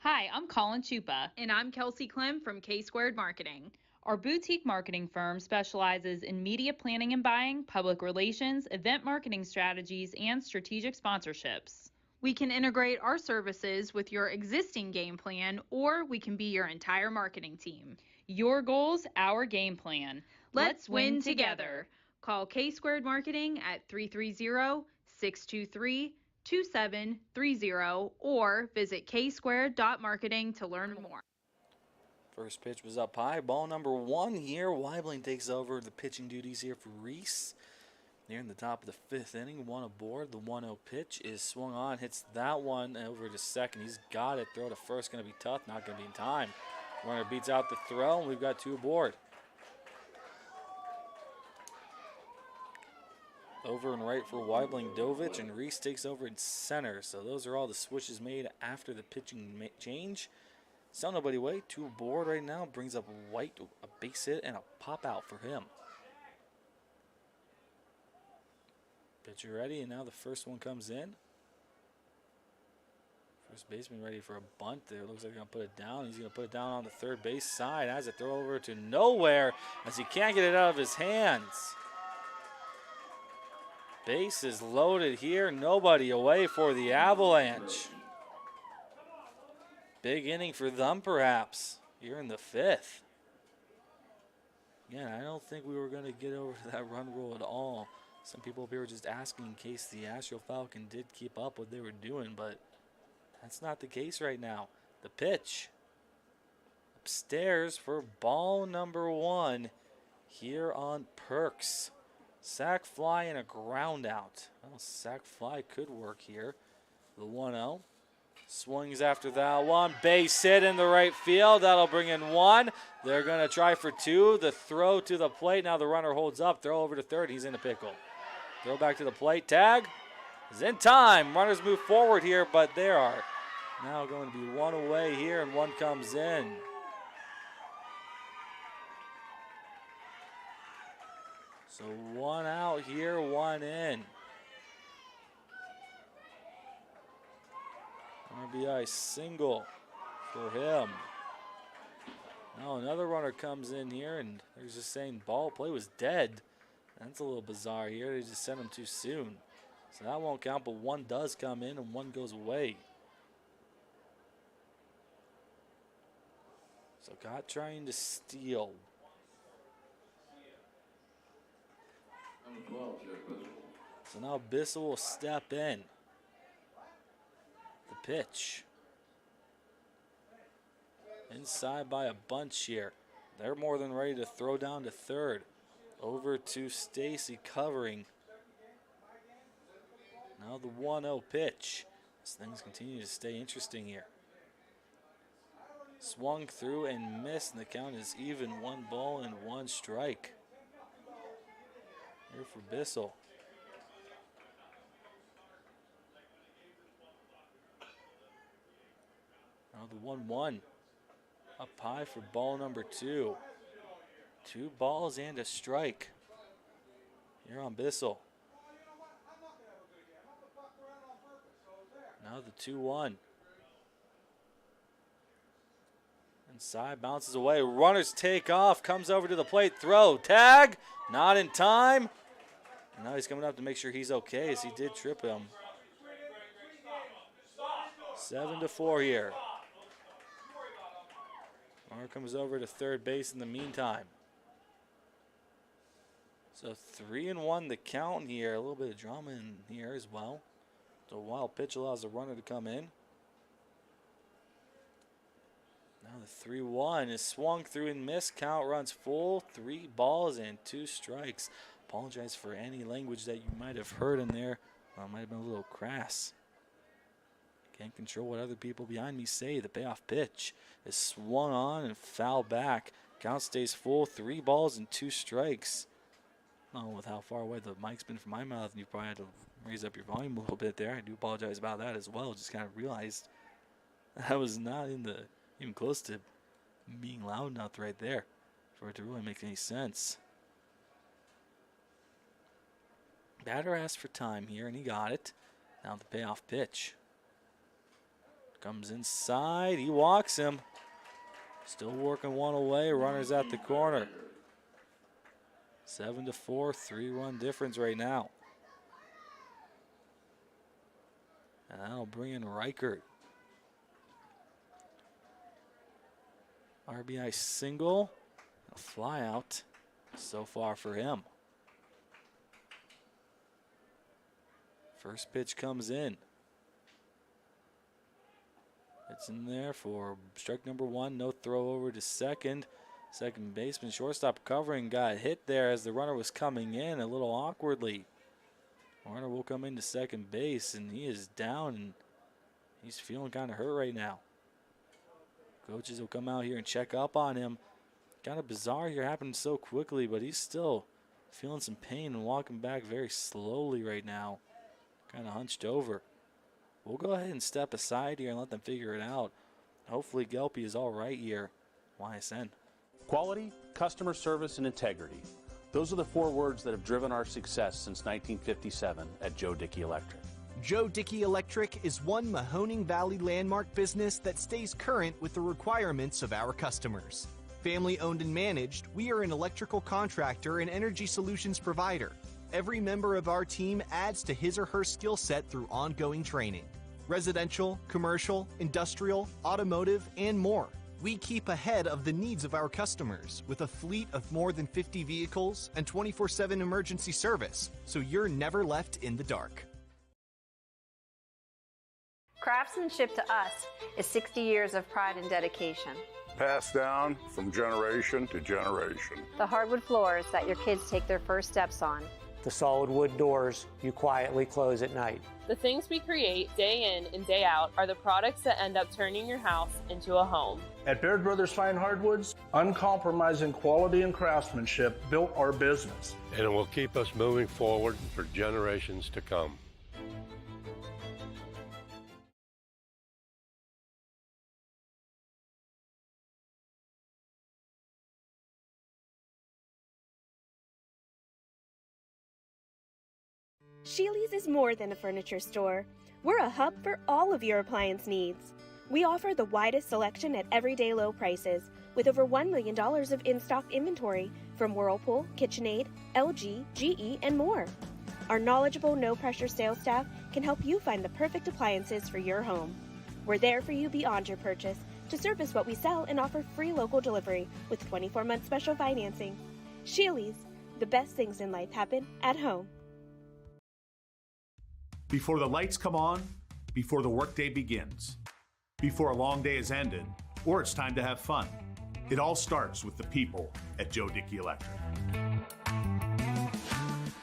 [SPEAKER 11] Hi, I'm Colin Chupa. And I'm Kelsey Clem from K-Squared Marketing. Our boutique marketing firm specializes in media planning and buying, public relations, event marketing strategies, and strategic sponsorships. We can integrate our services with your existing game plan, or we can be your entire marketing team. Your goals, our game plan. Let's win together. Call K-Squared Marketing at 330-623-2730 or visit ksquared.marketing to learn more.
[SPEAKER 1] First pitch was up high. Ball number 1 here. Weibling takes over the pitching duties here for Reese. Near in the top of the 5th inning, 1 aboard. The 1-0 pitch is swung on. Hits that one over to second. He's got it. Throw to first. Going to be tough. Not going to be in time. Runner beats out the throw, and we've got 2 aboard. Over and right for Weibling Dovich, and Reese takes over in center. So those are all the switches made after the pitching change. Still nobody away. 2 aboard right now. Brings up White, a base hit, and a pop out for him. Pitcher ready, and now the first one comes in. First baseman ready for a bunt there. Looks like he's going to put it down. He's going to put it down on the third base side. Has it throw over to nowhere as he can't get it out of his hands. Bases loaded here. Nobody away for the Avalanche. Big inning for them, perhaps, here in the 5th. Again, I don't think we were going to get over that run rule at all. Some people up here were just asking in case the Astro Falcon did keep up what they were doing, but that's not the case right now. The pitch upstairs for ball number 1 here on Perks. Sac fly and a ground out. Well, sac fly could work here. The 1-0. Swings after that one. Base hit in the right field. That'll bring in 1. They're going to try for 2. The throw to the plate. Now the runner holds up. Throw over to third. He's in a pickle. Throw back to the plate. Tag is in time. Runners move forward here, but they are now going to be 1 away here, and 1 comes in. So 1 out here, 1 in. RBI single for him. Now another runner comes in here, and they're just saying ball play was dead. That's a little bizarre here. They just sent him too soon. So that won't count, but 1 does come in and 1 goes away. So Gott trying to steal. So now Bissell will step in. The pitch. Inside by a bunch here. They're more than ready to throw down to third. Over to Stacy covering. Now the 1-0 pitch. As things continue to stay interesting here. Swung through and missed, and the count is even. 1 ball and 1 strike. Here for Bissell. Now the 1-1. Up high for ball number 2. 2 balls and a strike. Here on Bissell. Now the 2-1. Inside, bounces away. Runners take off. Comes over to the plate. Throw. Tag. Not in time. And now he's coming up to make sure he's okay, as he did trip him. 7-4 here. Runner comes over to third base in the meantime. So 3-1 the count here. A little bit of drama in here as well. The wild pitch allows the runner to come in. Now the 3-1 is swung through and missed. Count runs full. 3 balls and 2 strikes. Apologize for any language that you might have heard in there. Might have been a little crass. Can't control what other people behind me say. The payoff pitch is swung on and foul back. Count stays full. 3 balls and 2 strikes. Oh, with how far away the mic's been from my mouth, and you probably had to raise up your volume a little bit there. I do apologize about that as well. Just kind of realized I was not in the even close to being loud enough right there for it to really make any sense. Batter asked for time here, and he got it. Now the payoff pitch. Comes inside. He walks him. Still working 1 away. Runners at the corner. 7-4, 3-run difference right now. And that'll bring in Reichert. RBI single. A fly out so far for him. First pitch comes in. It's in there for strike number 1. No throw over to second. Second baseman, shortstop covering, got hit there as the runner was coming in a little awkwardly. Runner will come into second base, and he is down, and he's feeling kind of hurt right now. Coaches will come out here and check up on him. Kind of bizarre here, happened so quickly, but he's still feeling some pain and walking back very slowly right now. Kind of hunched over. We'll go ahead and step aside here and let them figure it out. Hopefully Gelpy is all right here. YSN.
[SPEAKER 17] Quality, customer service, and integrity. Those are the 4 words that have driven our success since 1957 at Joe Dickey Electric.
[SPEAKER 8] Joe Dickey Electric is one Mahoning Valley landmark business that stays current with the requirements of our customers. Family owned and managed, we are an electrical contractor and energy solutions provider. every member of our team adds to his or her skill set through ongoing training. Residential, commercial, industrial, automotive, and more. We keep ahead of the needs of our customers with a fleet of more than 50 vehicles and 24/7 emergency service, so you're never left in the dark.
[SPEAKER 9] Craftsmanship to us is 60 years of pride and dedication.
[SPEAKER 10] Passed down from generation to generation.
[SPEAKER 9] The hardwood floors that your kids take their first steps on.
[SPEAKER 12] The solid wood doors you quietly close at night.
[SPEAKER 24] The things we create day in and day out are the products that end up turning your house into a home.
[SPEAKER 25] At Baird Brothers Fine Hardwoods, uncompromising quality and craftsmanship built our business.
[SPEAKER 26] And it will keep us moving forward for generations to come.
[SPEAKER 27] Sheely's is more than a furniture store. We're a hub for all of your appliance needs. We offer the widest selection at everyday low prices, with over $1 million of in-stock inventory from Whirlpool, KitchenAid, LG, GE, and more. Our knowledgeable, no-pressure sales staff can help you find the perfect appliances for your home. We're there for you beyond your purchase to service what we sell and offer free local delivery with 24-month special financing. Sheely's, the best things in life happen at home.
[SPEAKER 23] Before the lights come on, before the workday begins, before a long day is ended, or it's time to have fun. It all starts with the people at Joe Dickey Electric.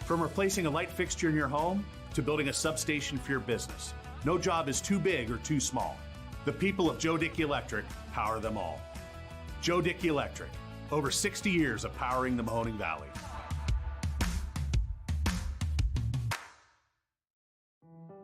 [SPEAKER 23] From replacing a light fixture in your home to building a substation for your business, no job is too big or too small. The people of Joe Dickey Electric power them all. Joe Dickey Electric, over 60 years of powering the Mahoning Valley.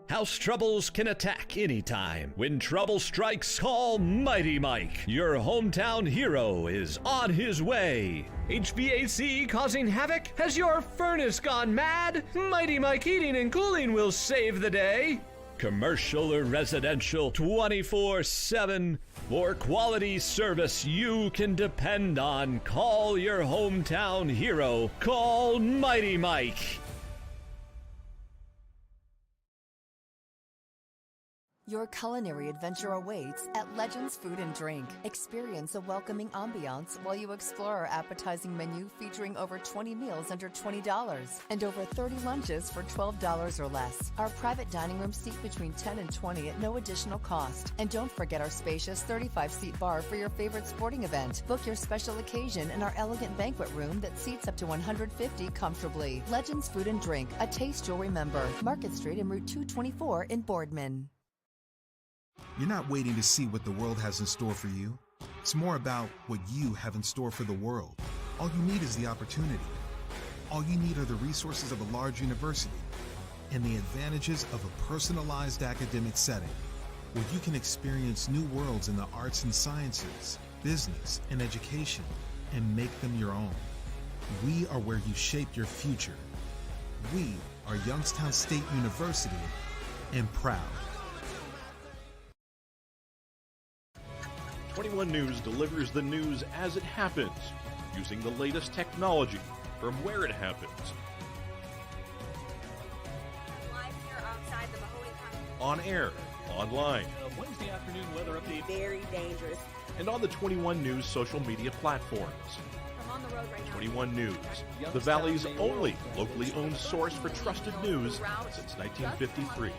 [SPEAKER 28] House troubles can attack anytime. When trouble strikes, call Mighty Mike. Your hometown hero is on his way. HVAC causing havoc? Has your furnace gone mad? Mighty Mike Heating and Cooling will save the day. Commercial or residential, 24/7. For quality service you can depend on, call your hometown hero. Call Mighty Mike.
[SPEAKER 2] Your culinary adventure awaits at Legends Food and Drink. Experience a welcoming ambiance while you explore our appetizing menu featuring over 20 meals under $20 and over 30 lunches for $12 or less. Our private dining room seat between 10 and 20 at no additional cost. And don't forget our spacious 35-seat bar for your favorite sporting event. Book your special occasion in our elegant banquet room that seats up to 150 comfortably. Legends Food and Drink, a taste you'll remember. Market Street and Route 224 in Boardman.
[SPEAKER 29] You're not waiting to see what the world has in store for you. It's more about what you have in store for the world. All you need is the opportunity. All you need are the resources of a large university and the advantages of a personalized academic setting where you can experience new worlds in the arts and sciences, business, and education and make them your own. We are where you shape your future. We are Youngstown State University and proud.
[SPEAKER 30] 21 News delivers the news as it happens, using the latest technology from where it happens.
[SPEAKER 31] Live here outside the Mahoning County.
[SPEAKER 30] On air, online,
[SPEAKER 18] Wednesday afternoon weather update.
[SPEAKER 31] Very dangerous.
[SPEAKER 30] and on the 21 News social media platforms.
[SPEAKER 31] I'm on the road right now.
[SPEAKER 30] 21 News, the Valley's only locally owned source for trusted news since 1953.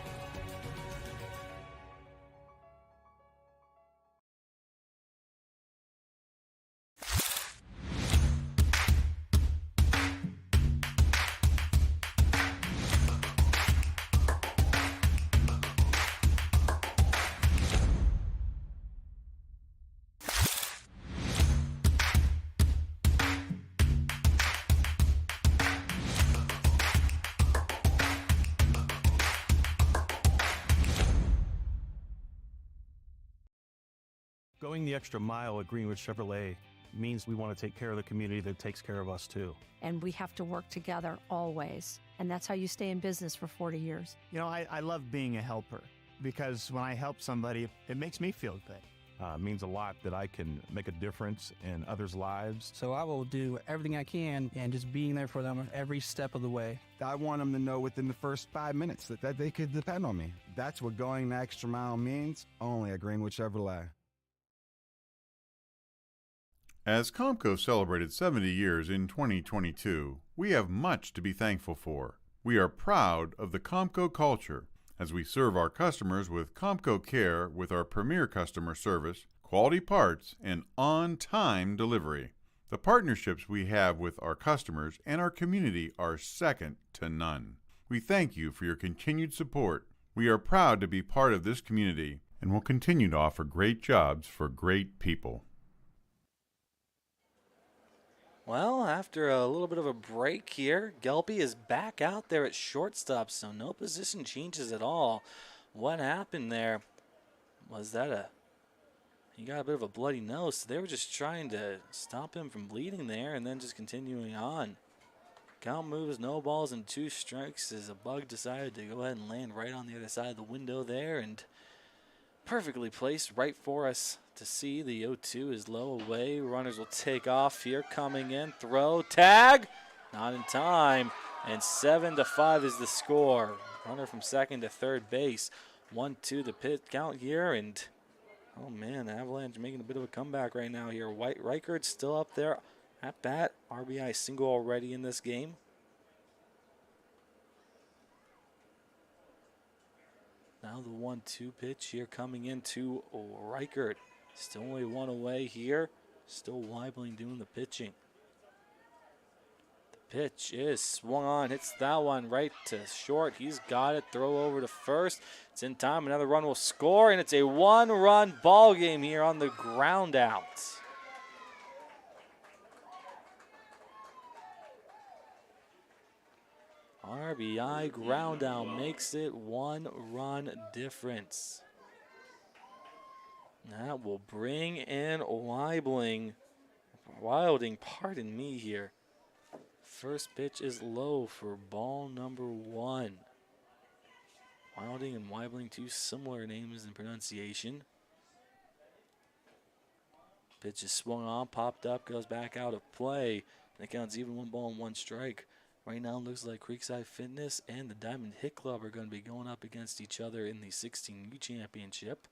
[SPEAKER 3] Going the extra mile at Greenwood Chevrolet means we want to take care of the community that takes care of us too.
[SPEAKER 4] And we have to work together always. And that's how you stay in business for 40 years.
[SPEAKER 5] You know, I love being a helper because when I help somebody, it makes me feel good.
[SPEAKER 3] It means a lot that I can make a difference in others' lives.
[SPEAKER 6] So I will do everything I can and just being there for them every step of the way.
[SPEAKER 7] I want them to know within the first 5 minutes that they could depend on me. That's what going the extra mile means, only at Greenwood Chevrolet.
[SPEAKER 11] As Comco celebrated 70 years in 2022, we have much to be thankful for. We are proud of the Comco culture as we serve our customers with Comco Care with our premier customer service, quality parts, and on-time delivery. The partnerships we have with our customers and our community are second to none. We thank you for your continued support. We are proud to be part of this community and will continue to offer great jobs for great people.
[SPEAKER 1] Well, after a little bit of a break here, Gelby is back out there at shortstop, so no position changes at all. What happened there? Was that he got a bit of a bloody nose, so they were just trying to stop him from bleeding there and then just continuing on. Count moves, no balls and 2 strikes as a bug decided to go ahead and land right on the other side of the window there, and perfectly placed right for us to see. The 0-2 is low away. Runners will take off here. Coming in, throw, tag, not in time, and 7-5 is the score. Runner from second to third base. 1-2 the pit count here, and oh man, Avalanche making a bit of a comeback right now here. Reichard's still up there at bat. RBI single already in this game. Now the 1-2 pitch here coming into Reichard. Still only 1 away here. Still Weibling doing the pitching. The pitch is swung on. Hits that one right to short. He's got it. Throw over to first. It's in time. Another run will score, and it's a 1-run ball game here on the ground out. RBI ground out makes it 1-run difference. That will bring in Wilding, pardon me here. First pitch is low for ball number 1. Wilding and Weibling, 2 similar names in pronunciation. Pitch is swung on, popped up, goes back out of play. And it counts even 1 ball and 1 strike. Right now it looks like Creekside Fitness and the Diamond Hit Club are going to be going up against each other in the 16U Championship.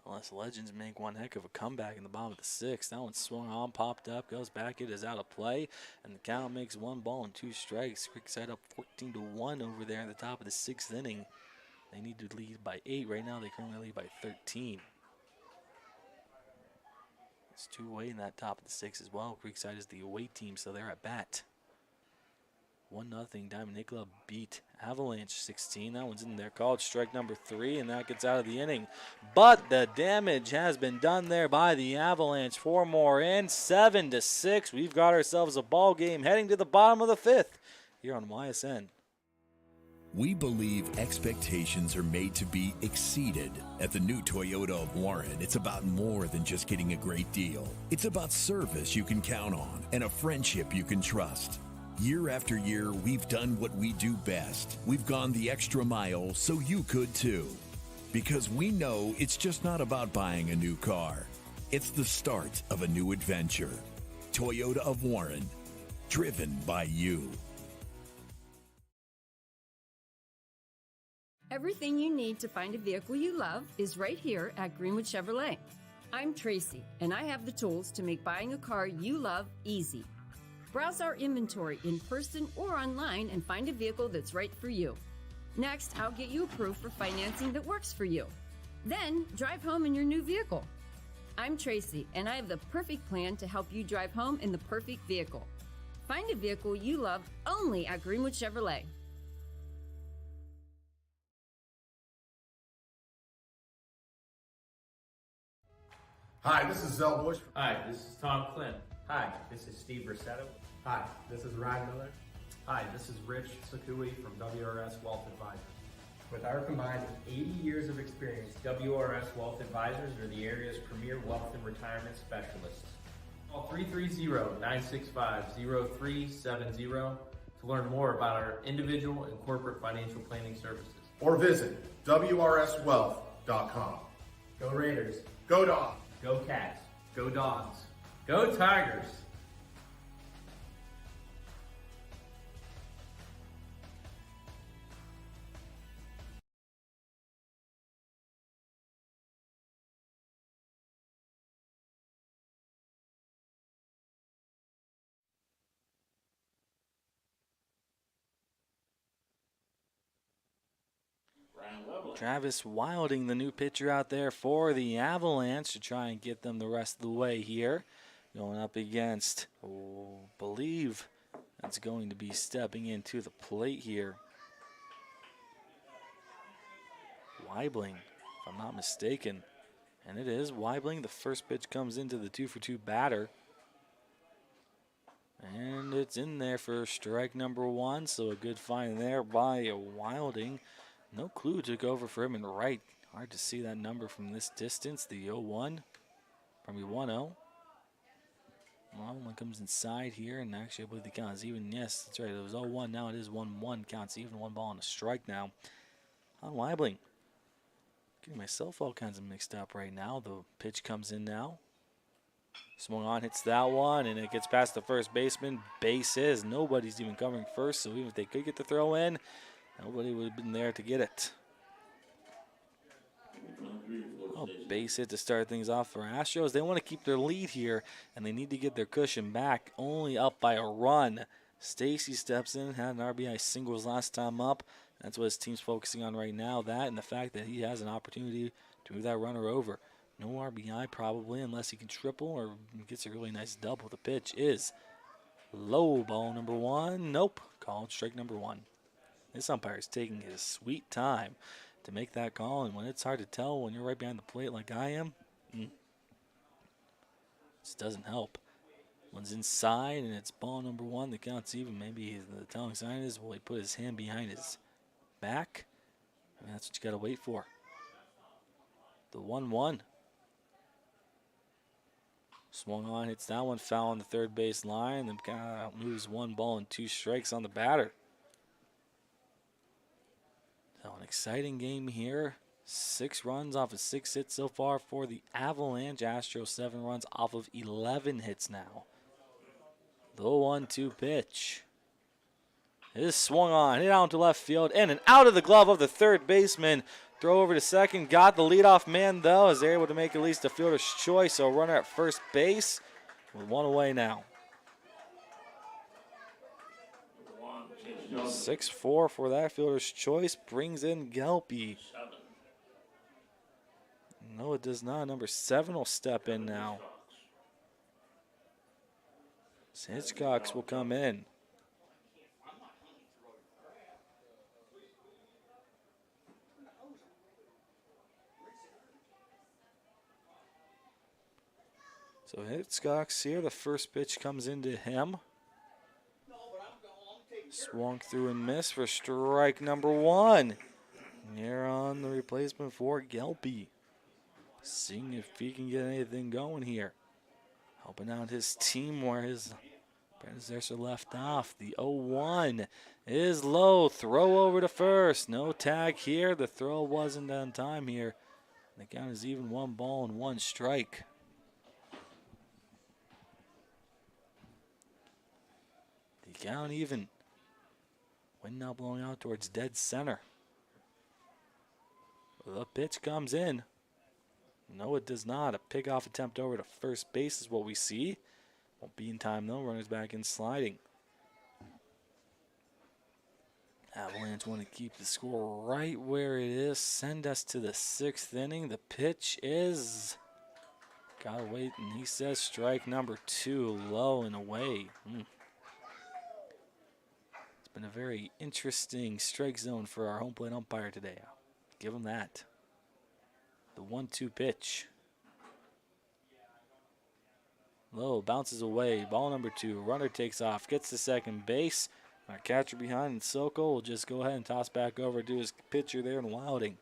[SPEAKER 1] Unless Legends make one heck of a comeback in the bottom of the 6th. That one swung on, popped up, goes back. It is out of play. And the count makes 1 ball and 2 strikes. Creekside up 14-1 over there in the top of the 6th inning. They need to lead by 8. Right now they currently lead by 13. It's 2 away in that top of the 6th as well. Creekside is the away team, so they're at bat. 1-0 Diamond Hit Club beat Avalanche 16. That one's in there. Called strike number 3, and that gets out of the inning. But the damage has been done there by the Avalanche. 4 more in. 7-6. We've got ourselves a ball game heading to the bottom of the 5th here on YSN.
[SPEAKER 13] We believe expectations are made to be exceeded. At the new Toyota of Warren, it's about more than just getting a great deal. It's about service you can count on and a friendship you can trust. Year after year, we've done what we do best. We've gone the extra mile so you could too. Because we know it's just not about buying a new car. It's the start of a new adventure. Toyota of Warren, driven by you.
[SPEAKER 14] Everything you need to find a vehicle you love is right here at Greenwood Chevrolet. I'm Tracy, and I have the tools to make buying a car you love easy. Browse our inventory in person or online and find a vehicle that's right for you. Next, I'll get you approved for financing that works for you. Then, drive home in your new vehicle. I'm Tracy, and I have the perfect plan to help you drive home in the perfect vehicle. Find a vehicle you love only at Greenwood Chevrolet.
[SPEAKER 15] Hi, this is Zell Bush.
[SPEAKER 16] Hi, this is Tom Clint. Hi, this is Steve Rossetto.
[SPEAKER 19] Hi, this is Ryan Miller.
[SPEAKER 16] Hi, this is Rich Sakui from WRS Wealth Advisors.
[SPEAKER 19] With our combined 80 years of experience,
[SPEAKER 16] WRS Wealth Advisors are the area's premier wealth and retirement specialists. Call 330-965-0370 to learn more about our individual and corporate financial planning services.
[SPEAKER 15] Or visit wrswealth.com. AstroSevenRuns.com.
[SPEAKER 16] Go Raiders.
[SPEAKER 15] Go Dogs.
[SPEAKER 16] Go Cats. Go Dogs. Go Tigers.
[SPEAKER 1] Travis Wilding, the new pitcher out there for the Avalanche, to try and get them the rest of the way here. Going up against, believe that's going to be stepping into the plate here. Weibling, if I'm not mistaken. And it is Weibling. The first pitch comes into the 2-for-2 batter. And it's in there for strike number one, so a good find there by Wilding. No clue took over for him in right. Hard to see that number from this distance. The 0-1, probably 1-0. One comes inside here, and actually I believe the count is even. Yes, that's right. It was 0-1. Now it is 1-1. Counts even. 1 ball and a strike now on Weibling. Getting myself all kinds of mixed up right now. The pitch comes in now. Swung on, hits that one, and it gets past the first baseman. Bases. Nobody's even covering first, so even if they could get the throw in, nobody would have been there to get it. Oh, base hit to start things off for Astros. They want to keep their lead here, and they need to get their cushion back. Only up by a run. Stacy steps in, had an RBI singles last time up. That's what his team's focusing on right now. That and the fact that he has an opportunity to move that runner over. No RBI probably unless he can triple or gets a really nice double. The pitch is low, ball number one. Nope, called strike number one. This umpire is taking his sweet time to make that call, and when it's hard to tell when you're right behind the plate like I am, this doesn't help. One's inside, and it's ball number one. The count's even. Maybe the telling sign is, will he put his hand behind his back? I mean, that's what you got to wait for. The 1-1. Swung on, hits that one, foul on the third base line, then moves 1 ball and 2 strikes on the batter. So an exciting game here. 6 runs off of 6 hits so far for the Avalanche. Astros 7 runs off of 11 hits now. The 1-2 pitch. It is swung on, hit out to left field, and out of the glove of the third baseman. Throw over to second. Got the leadoff man, though, as they're able to make at least a fielder's choice. So runner at first base with 1 away now. 6-4 for that fielder's choice. Brings in Gelpy. No, it does not. Number 7 will step in now. Hitchcocks will come in. So Hitchcocks here. The first pitch comes into him. Swung through and missed for strike number 1. Here on the replacement for Gelpy. Seeing if he can get anything going here. Helping out his team where his predecessor left off. The 0-1 is low. Throw over to first. No tag here. The throw wasn't on time here. The count is even 1 ball and 1 strike. The count even. Wind now blowing out towards dead center. The pitch comes in. No, it does not. A pick-off attempt over to first base is what we see. Won't be in time, though. Runners back in sliding. Avalanche want to keep the score right where it is. Send us to the 6th inning. The pitch is... Gotta wait, and he says strike number 2, low and away. Been a very interesting strike zone for our home plate umpire today. I'll give him that. The 1-2 pitch. Low, bounces away. Ball number 2. Runner takes off, gets to second base. Our catcher behind Soko will just go ahead and toss back over to his pitcher there in Wilding.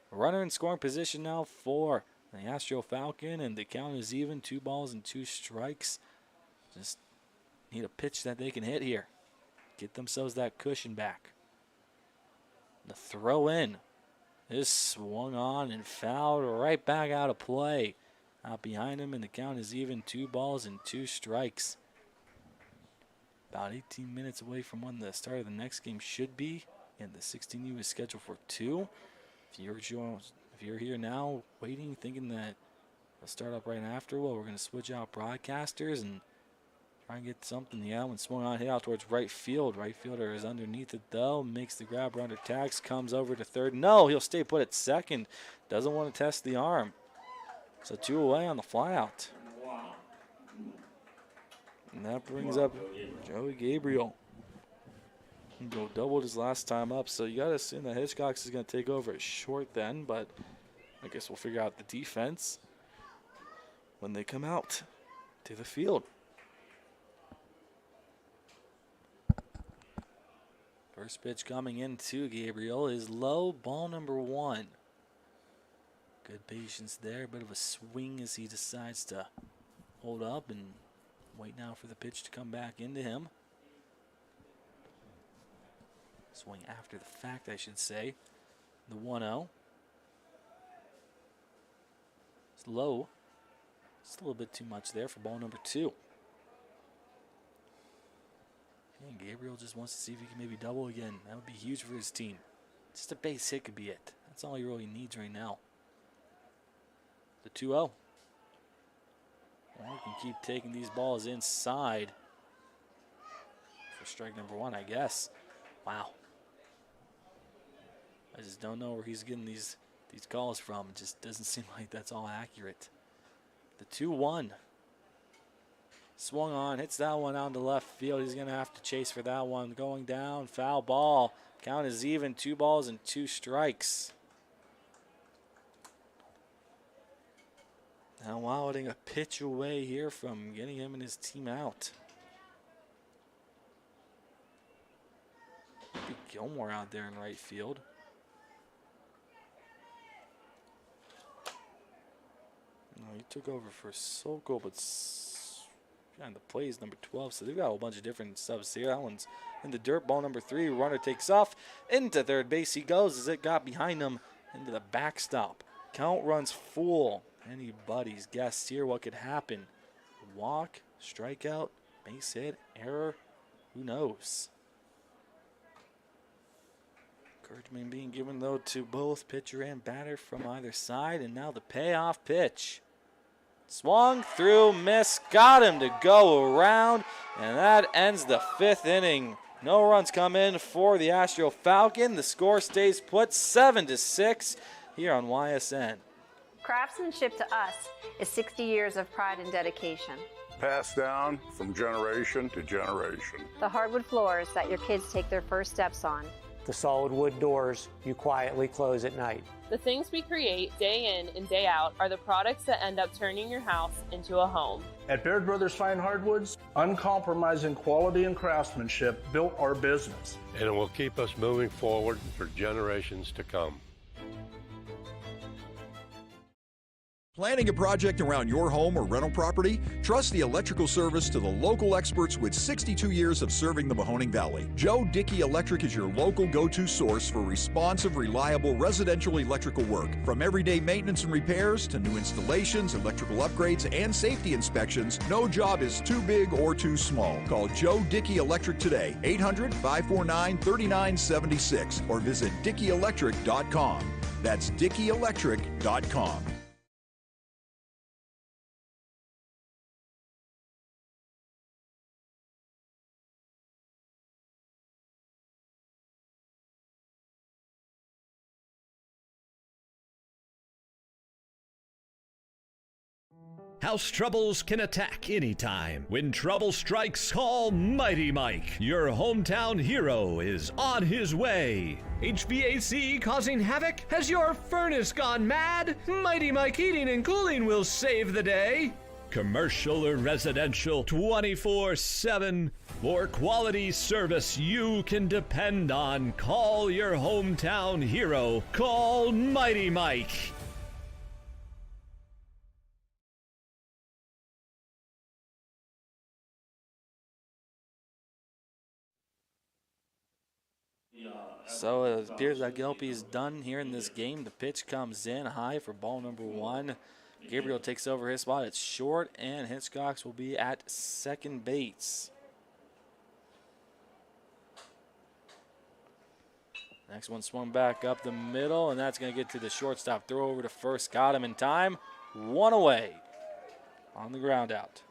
[SPEAKER 1] Runner in scoring position now for the Astro Falcon, and the count is even. 2 balls and 2 strikes. Just need a pitch that they can hit here. Get themselves that cushion back. The throw in This swung on and fouled right back out of play. Out behind him, and the count is even. 2 balls and 2 strikes. About 18 minutes away from when the start of the next game should be, and the 16U is scheduled for 2. If you're here now waiting, thinking that they'll start up right after, well, we're going to switch out broadcasters and try and get something. Yeah, when swung on, hit out towards right field. Right fielder is underneath it, though. Makes the grab, runner tags, comes over to third. No, he'll stay put at second. Doesn't want to test the arm. So 2 away on the flyout. And that brings up Joey Gabriel. He doubled his last time up, so you got to assume that Hitchcox is going to take over at short then, but I guess we'll figure out the defense when they come out to the field. First pitch coming in to Gabriel is low, ball number 1. Good patience there, bit of a swing as he decides to hold up and wait now for the pitch to come back into him. Swing after the fact, I should say. The 1-0. It's low. It's a little bit too much there for ball number 2. And Gabriel just wants to see if he can maybe double again. That would be huge for his team. Just a base hit could be it. That's all he really needs right now. The 2-0. Well, we can keep taking these balls inside for strike number 1, I guess. Wow. I just don't know where he's getting these calls from. It just doesn't seem like that's all accurate. The 2-1. Swung on, hits that one out to left field. He's going to have to chase for that one. Going down, foul ball. Count is even, 2 balls and 2 strikes. Now allowing a pitch away here from getting him and his team out. Maybe Gilmore out there in right field. No, he took over for Sokol, but behind the play is number 12, so they've got a whole bunch of different subs here. That one's in the dirt. Ball number 3. Runner takes off. Into third base he goes as it got behind him into the backstop. Count runs full. Anybody's guess here what could happen. Walk, strikeout, base hit, error. Who knows? Encouragement being given, though, to both pitcher and batter from either side. And now the payoff pitch. Swung through, missed, got him to go around, and that ends the 5th inning. No runs come in for the Astro Falcon. The score stays put 7-6 here on YSN.
[SPEAKER 8] Craftsmanship to us is 60 years of pride and dedication.
[SPEAKER 9] Passed down from generation to generation.
[SPEAKER 8] The hardwood floors that your kids take their first steps on.
[SPEAKER 10] The solid wood doors you quietly close at night.
[SPEAKER 12] The things we create day in and day out are the products that end up turning your house into a home.
[SPEAKER 17] At Baird Brothers Fine Hardwoods, uncompromising quality and craftsmanship built our business.
[SPEAKER 20] And it will keep us moving forward for generations to come.
[SPEAKER 21] Planning a project around your home or rental property? Trust the electrical service to the local experts with 62 years of serving the Mahoning Valley. Joe Dickey Electric is your local go-to source for responsive, reliable residential electrical work. From everyday maintenance and repairs to new installations, electrical upgrades, and safety inspections, no job is too big or too small. Call Joe Dickey Electric today, 800-549-3976, or visit DickeyElectric.com. That's DickeyElectric.com.
[SPEAKER 28] House troubles can attack anytime. When trouble strikes, call Mighty Mike. Your hometown hero is on his way. HVAC causing havoc? Has your furnace gone mad? Mighty Mike Heating and Cooling will save the day. Commercial or residential, 24/7. For quality service you can depend on, call your hometown hero. Call Mighty Mike.
[SPEAKER 1] So it appears that Gilpy is done here in this game. The pitch comes in high for ball number 1. Gabriel takes over his spot. It's short, and Hitchcox will be at second base. Next one swung back up the middle, and that's going to get to the shortstop. Throw over to first. Got him in time. 1 away on the ground out.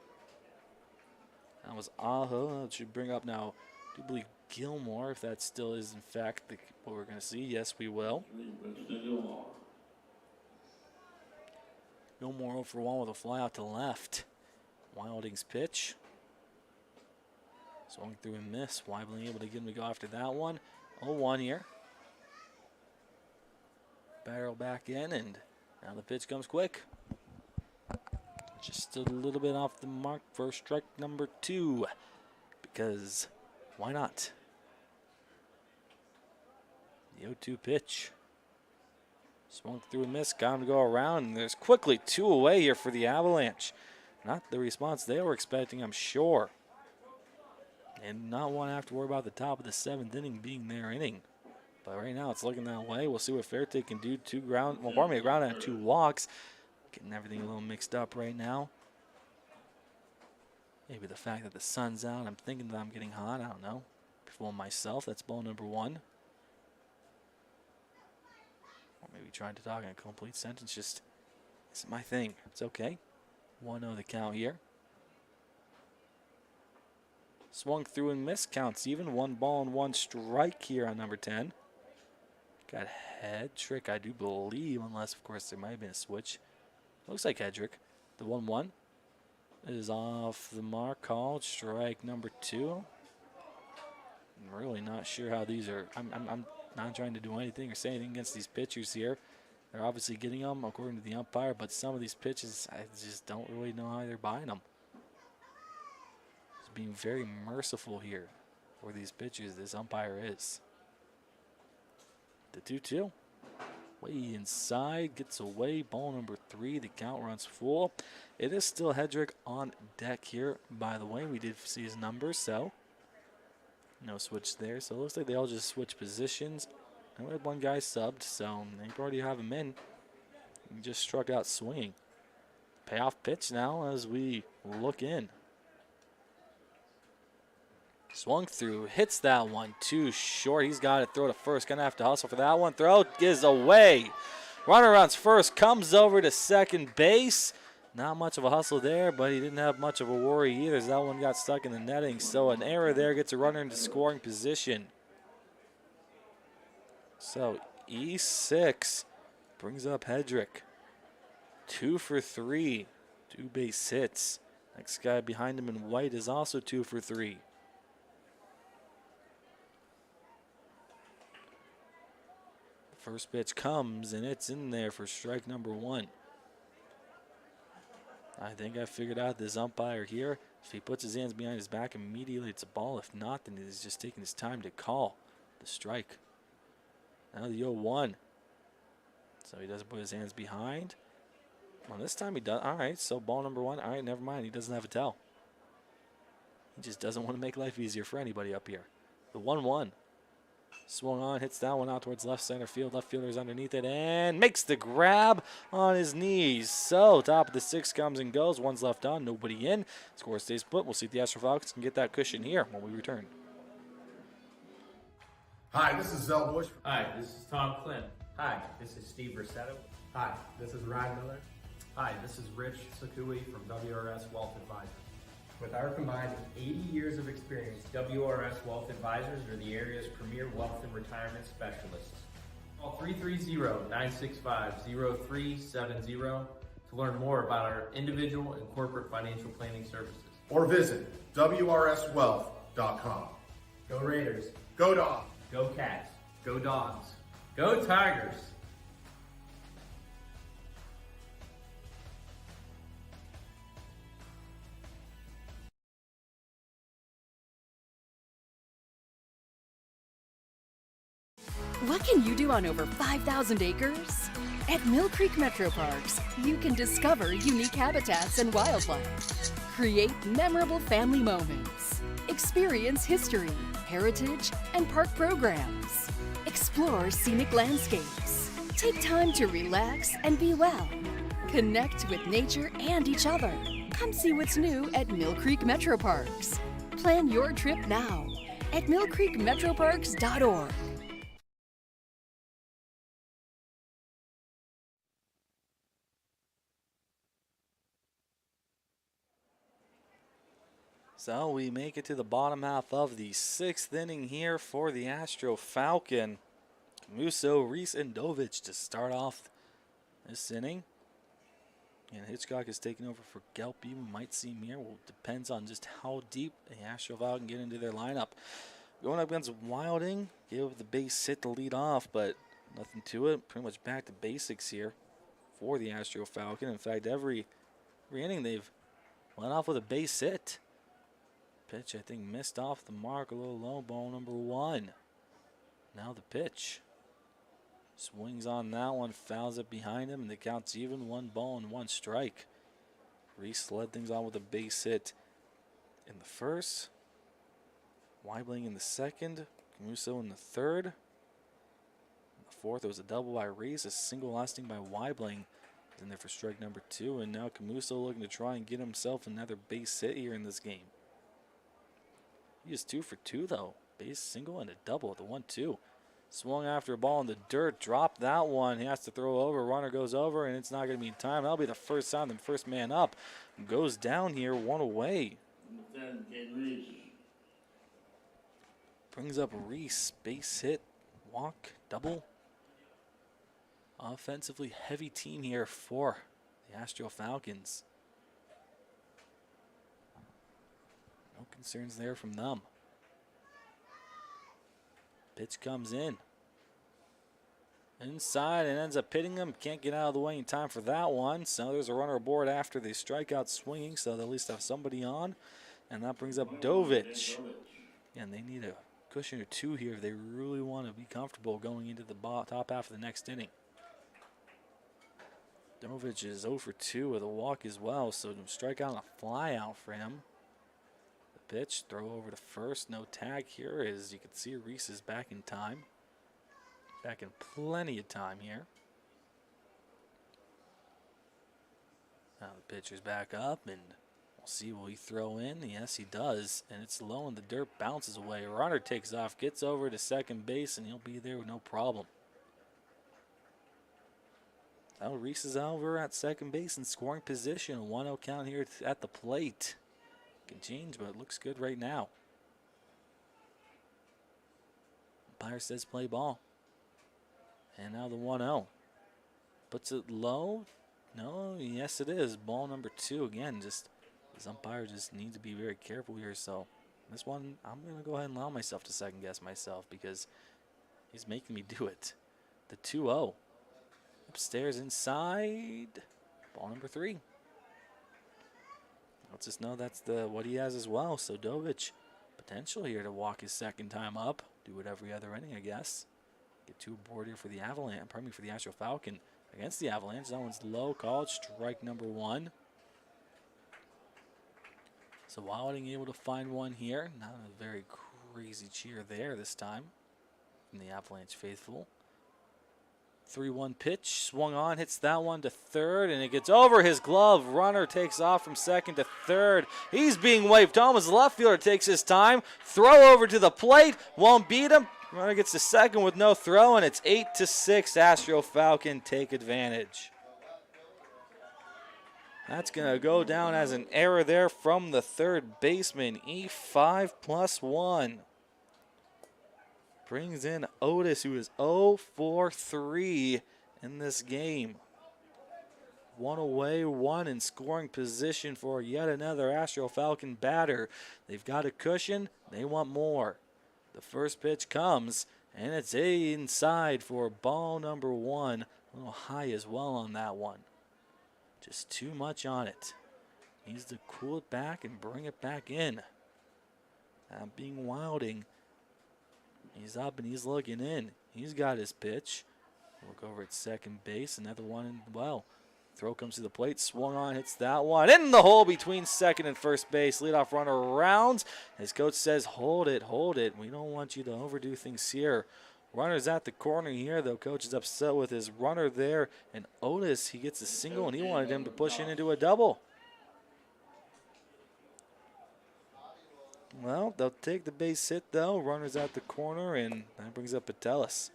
[SPEAKER 1] That was Aho. That should bring up now, I do believe, Gilmore, if that still is, in fact, what we're going to see. Yes, we will. Gilmore 0 for 1 with a fly out to left. Wilding's pitch. Swung through and missed. Weibling able to get him to go after that one. 0-1 here. Barrel back in, and now the pitch comes quick. Just a little bit off the mark for strike number 2, because why not? The 0-2 pitch. Swung through and missed, got him to go around, and there's quickly 2 away here for the Avalanche. Not the response they were expecting, I'm sure. And not want to have to worry about the top of the 7th inning being their inning. But right now it's looking that way. We'll see what Fairtake can do. A ground out and 2 walks. Getting everything a little mixed up right now. Maybe the fact that the sun's out, I'm thinking that I'm getting hot. I don't know. Before myself, that's ball number 1. Or maybe trying to talk in a complete sentence just isn't my thing. It's okay. 1-0 the count here. Swung through and missed. Counts even. 1 ball and 1 strike here on number 10. Got head trick, I do believe, unless, of course, there might have been a switch. Looks like Hedrick. The 1-1 is off the mark, called strike number 2. I'm really not sure how these are. I'm not trying to do anything or say anything against these pitchers here. They're obviously getting them according to the umpire, but some of these pitches, I just don't really know how they're buying them. He's being very merciful here for these pitchers, this umpire is. The 2-2. Way inside, gets away. Ball number 3. The count runs full. It is still Hedrick on deck here. By the way, we did see his number, so no switch there. So it looks like they all just switch positions. And we had one guy subbed, so they already have him in. He just struck out swinging. Payoff pitch now as we look in. Swung through, hits that one too short. He's got it. Throw to first. Gonna have to hustle for that one. Throw is away. Runner runs first. Comes over to second base. Not much of a hustle there, but he didn't have much of a worry either as that one got stuck in the netting. So an error there gets a runner into scoring position. So E6 brings up Hedrick. 2 for 3. 2 base hits. Next guy behind him in white is also 2 for 3. First pitch comes, and it's in there for strike number 1. I think I figured out this umpire here. If he puts his hands behind his back, immediately it's a ball. If not, then he's just taking his time to call the strike. Now the 0-1. So he doesn't put his hands behind. Well, this time he does. All right, so ball number 1. All right, never mind. He doesn't have a tell. He just doesn't want to make life easier for anybody up here. The 1-1. Swung on, hits that one out towards left center field. Left fielder's underneath it and makes the grab on his knees. So top of the 6 comes and goes. 1's left on, nobody in. Score stays put. We'll see if the Astro Falcons can get that cushion here when we return.
[SPEAKER 15] Hi, this is Zell Bush.
[SPEAKER 16] Hi, this is Tom Clint. Hi, this is Steve Rossetto.
[SPEAKER 19] Hi, this is Ryan Miller.
[SPEAKER 16] Hi, this is Rich Sakui from WRS Wealth Advisors.
[SPEAKER 19] With our combined 80 years of experience,
[SPEAKER 16] WRS Wealth Advisors are the area's premier wealth and retirement specialists. Call 330-965-0370 to learn more about our individual and corporate financial planning services.
[SPEAKER 15] Or visit WRSwealth.com.
[SPEAKER 19] Go Raiders.
[SPEAKER 15] Go Dogs.
[SPEAKER 16] Go Cats. Go Dogs. Go Tigers.
[SPEAKER 2] What can you do on over 5,000 acres? At Mill Creek Metro Parks, you can discover unique habitats and wildlife, create memorable family moments, experience history, heritage, and park programs, explore scenic landscapes. Take time to relax and be well. Connect with nature and each other. Come see what's new at Mill Creek Metro Parks. Plan your trip now at millcreekmetroparks.org.
[SPEAKER 1] So we make it to the bottom half of the 6th inning here for the Astro Falcon. Musso, Reese, and Dovich to start off this inning. And Hitchcock is taking over for Gelpy. We might see him here. Well, depends on just how deep the Astro Falcon get into their lineup. Going up against Wilding, gave up the base hit to lead off, but nothing to it. Pretty much back to basics here for the Astro Falcon. In fact, every inning they've went off with a base hit. Pitch, I think, missed off the mark a little low. Ball number 1. Now the pitch. Swings on that one, fouls it behind him, and the count's even. 1 ball and 1 strike. Reese led things on with a base hit in the first. Weibling in the second. Camuso in the third. In the fourth, it was a double by Reese, a single lasting by Weibling. In there for strike number 2, and now Camuso looking to try and get himself another base hit here in this game. He is 2 for 2 though. Base single and a double at the 1-2. Swung after a ball in the dirt, dropped that one. He has to throw over. Runner goes over, and it's not going to be in time. That'll be the first time the first man up goes down here, 1 away. Brings up Reese. Base hit, walk, double. Offensively heavy team here for the Astro Falcons. No concerns there from them. Pitch comes in. Inside and ends up hitting him. Can't get out of the way in time for that one. So there's a runner aboard after the strikeout swinging. So they'll at least have somebody on. And that brings up Dovich. And they need a cushion or 2 here if they really want to be comfortable going into the top half of the next inning. Dovich is 0 for 2 with a walk as well. So strikeout and a fly out for him. Pitch, throw over to first, no tag here. As you can see, Reese is back in time. Back in plenty of time here. Now the pitcher's back up, and we'll see, will he throw in? Yes, he does, and it's low in the dirt, bounces away. Runner takes off, gets over to second base, and he'll be there with no problem. Now Reese is over at second base in scoring position. 1-0 count here at the plate. Can change, but it looks good right now. Umpire says play ball. And now the 1-0. Puts it low. No, yes it is. Ball number 2 again. Just this umpire just needs to be very careful here. So this one, I'm going to go ahead and allow myself to second guess myself because he's making me do it. The 2-0. Upstairs inside. Ball number 3. Let's just know that's what he has as well. So Dovich, potential here to walk his second time up. Do it every other inning, I guess. Get 2 aboard here for the Avalanche. Pardon me, for the Astro Falcon against the Avalanche. That one's low. Called strike number 1. So Wilding able to find one here. Not a very crazy cheer there this time from the Avalanche faithful. 3-1 pitch, swung on, hits that one to third, and it gets over his glove. Runner takes off from second to third. He's being waved home as the left fielder takes his time. Throw over to the plate, won't beat him. Runner gets to second with no throw, and it's 8-6. Astro Falcon take advantage. That's going to go down as an error there from the third baseman. E5 plus 1. Brings in Otis, who is 0 for 3 in this game. 1 away, 1 in scoring position for yet another Astro Falcon batter. They've got a cushion. They want more. The first pitch comes, and it's inside for ball number 1. A little high as well on that one. Just too much on it. Needs to cool it back and bring it back in. Being Wilding. He's up and he's looking in. He's got his pitch. Look over at second base. Another one in, well. Throw comes to the plate. Swung on, hits that one. In the hole between second and first base. Leadoff runner rounds. His coach says, hold it, hold it. We don't want you to overdo things here. Runner's at the corner here, though. Coach is upset with his runner there. And Otis, he gets a single, and he wanted him to push in into a double. Well, they'll take the base hit, though. Runner's at the corner, and that brings up Patelis.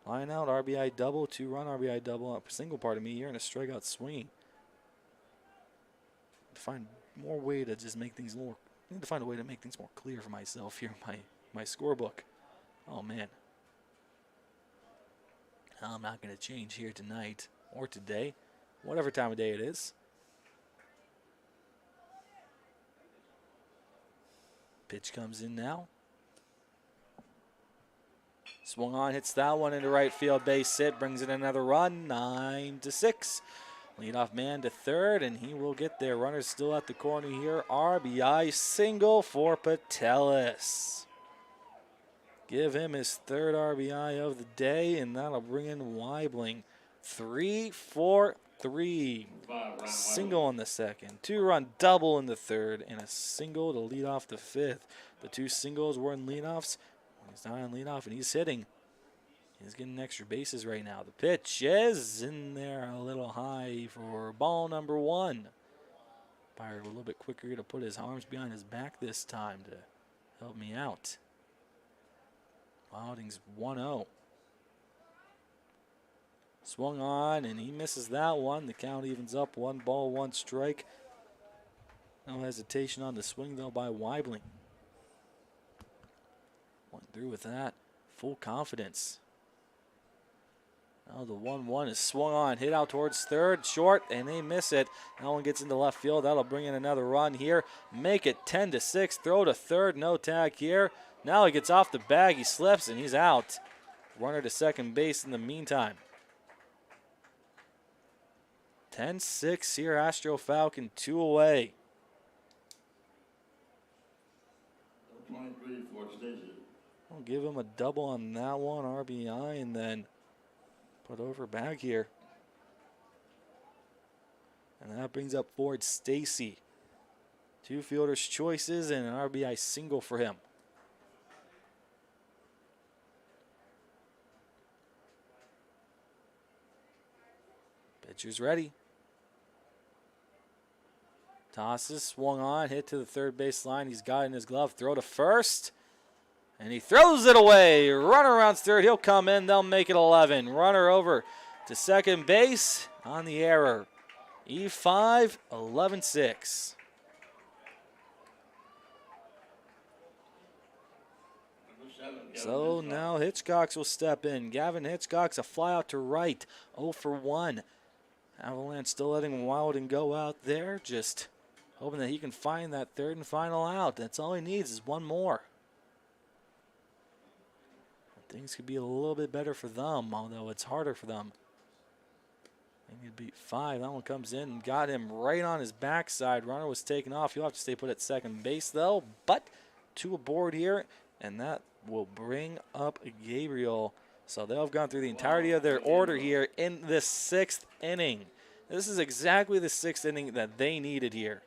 [SPEAKER 1] Line out, RBI double, 2-run RBI double, single, pardon me, here, and a strikeout swinging. Find more way to just make things more. I need to find a way to make things more clear for myself here in my scorebook. Oh man, I'm not going to change here tonight or today, whatever time of day it is. Pitch comes in now. Swung on, hits that one into right field, base hit, brings in another run, 9-6. Leadoff man to third, and he will get there. Runner's still at the corner here. RBI single for Patelis. Give him his third RBI of the day, and that'll bring in Weibling. 3-4-3. Single in the second. 2-run double in the third, and a single to lead off the fifth. The 2 singles were in leadoffs. He's not on leadoff, and he's hitting. He's getting extra bases right now. The pitch is in there a little high for ball number 1. Pyre a little bit quicker to put his arms behind his back this time to help me out. Wilding's 1-0. Swung on, and he misses that one. The count evens up, 1 ball, 1 strike. No hesitation on the swing, though, by Weibling. Went through with that. Full confidence. Now the 1-1 is swung on, hit out towards third, short, and they miss it. That one gets into left field. That'll bring in another run here. Make it 10-6. Throw to third, no tag here. Now he gets off the bag. He slips, and he's out. Runner to second base in the meantime. 10-6 here, Astro Falcon, 2 away. I'll give him a double on that one, RBI, and then put over bag here. And that brings up forward Stacy. 2 fielders' choices and an RBI single for him. Pitcher's ready. Tosses, swung on, hit to the third base line. He's got it in his glove. Throw to first. And he throws it away. Runner around third. He'll come in. They'll make it 11. Runner over to second base on the error. E5, 11-6. So now Hitchcox will step in. Gavin Hitchcox, a fly out to right. 0 for 1. Avalanche still letting Wilding go out there. Just hoping that he can find that third and final out. That's all he needs is one more. Things could be a little bit better for them, although it's harder for them. They need to beat 5. That one comes in and got him right on his backside. Runner was taken off. He'll have to stay put at second base, though. But 2 aboard here, and that will bring up Gabriel. So they'll have gone through the entirety of their order here in the 6th inning. This is exactly the 6th inning that they needed here.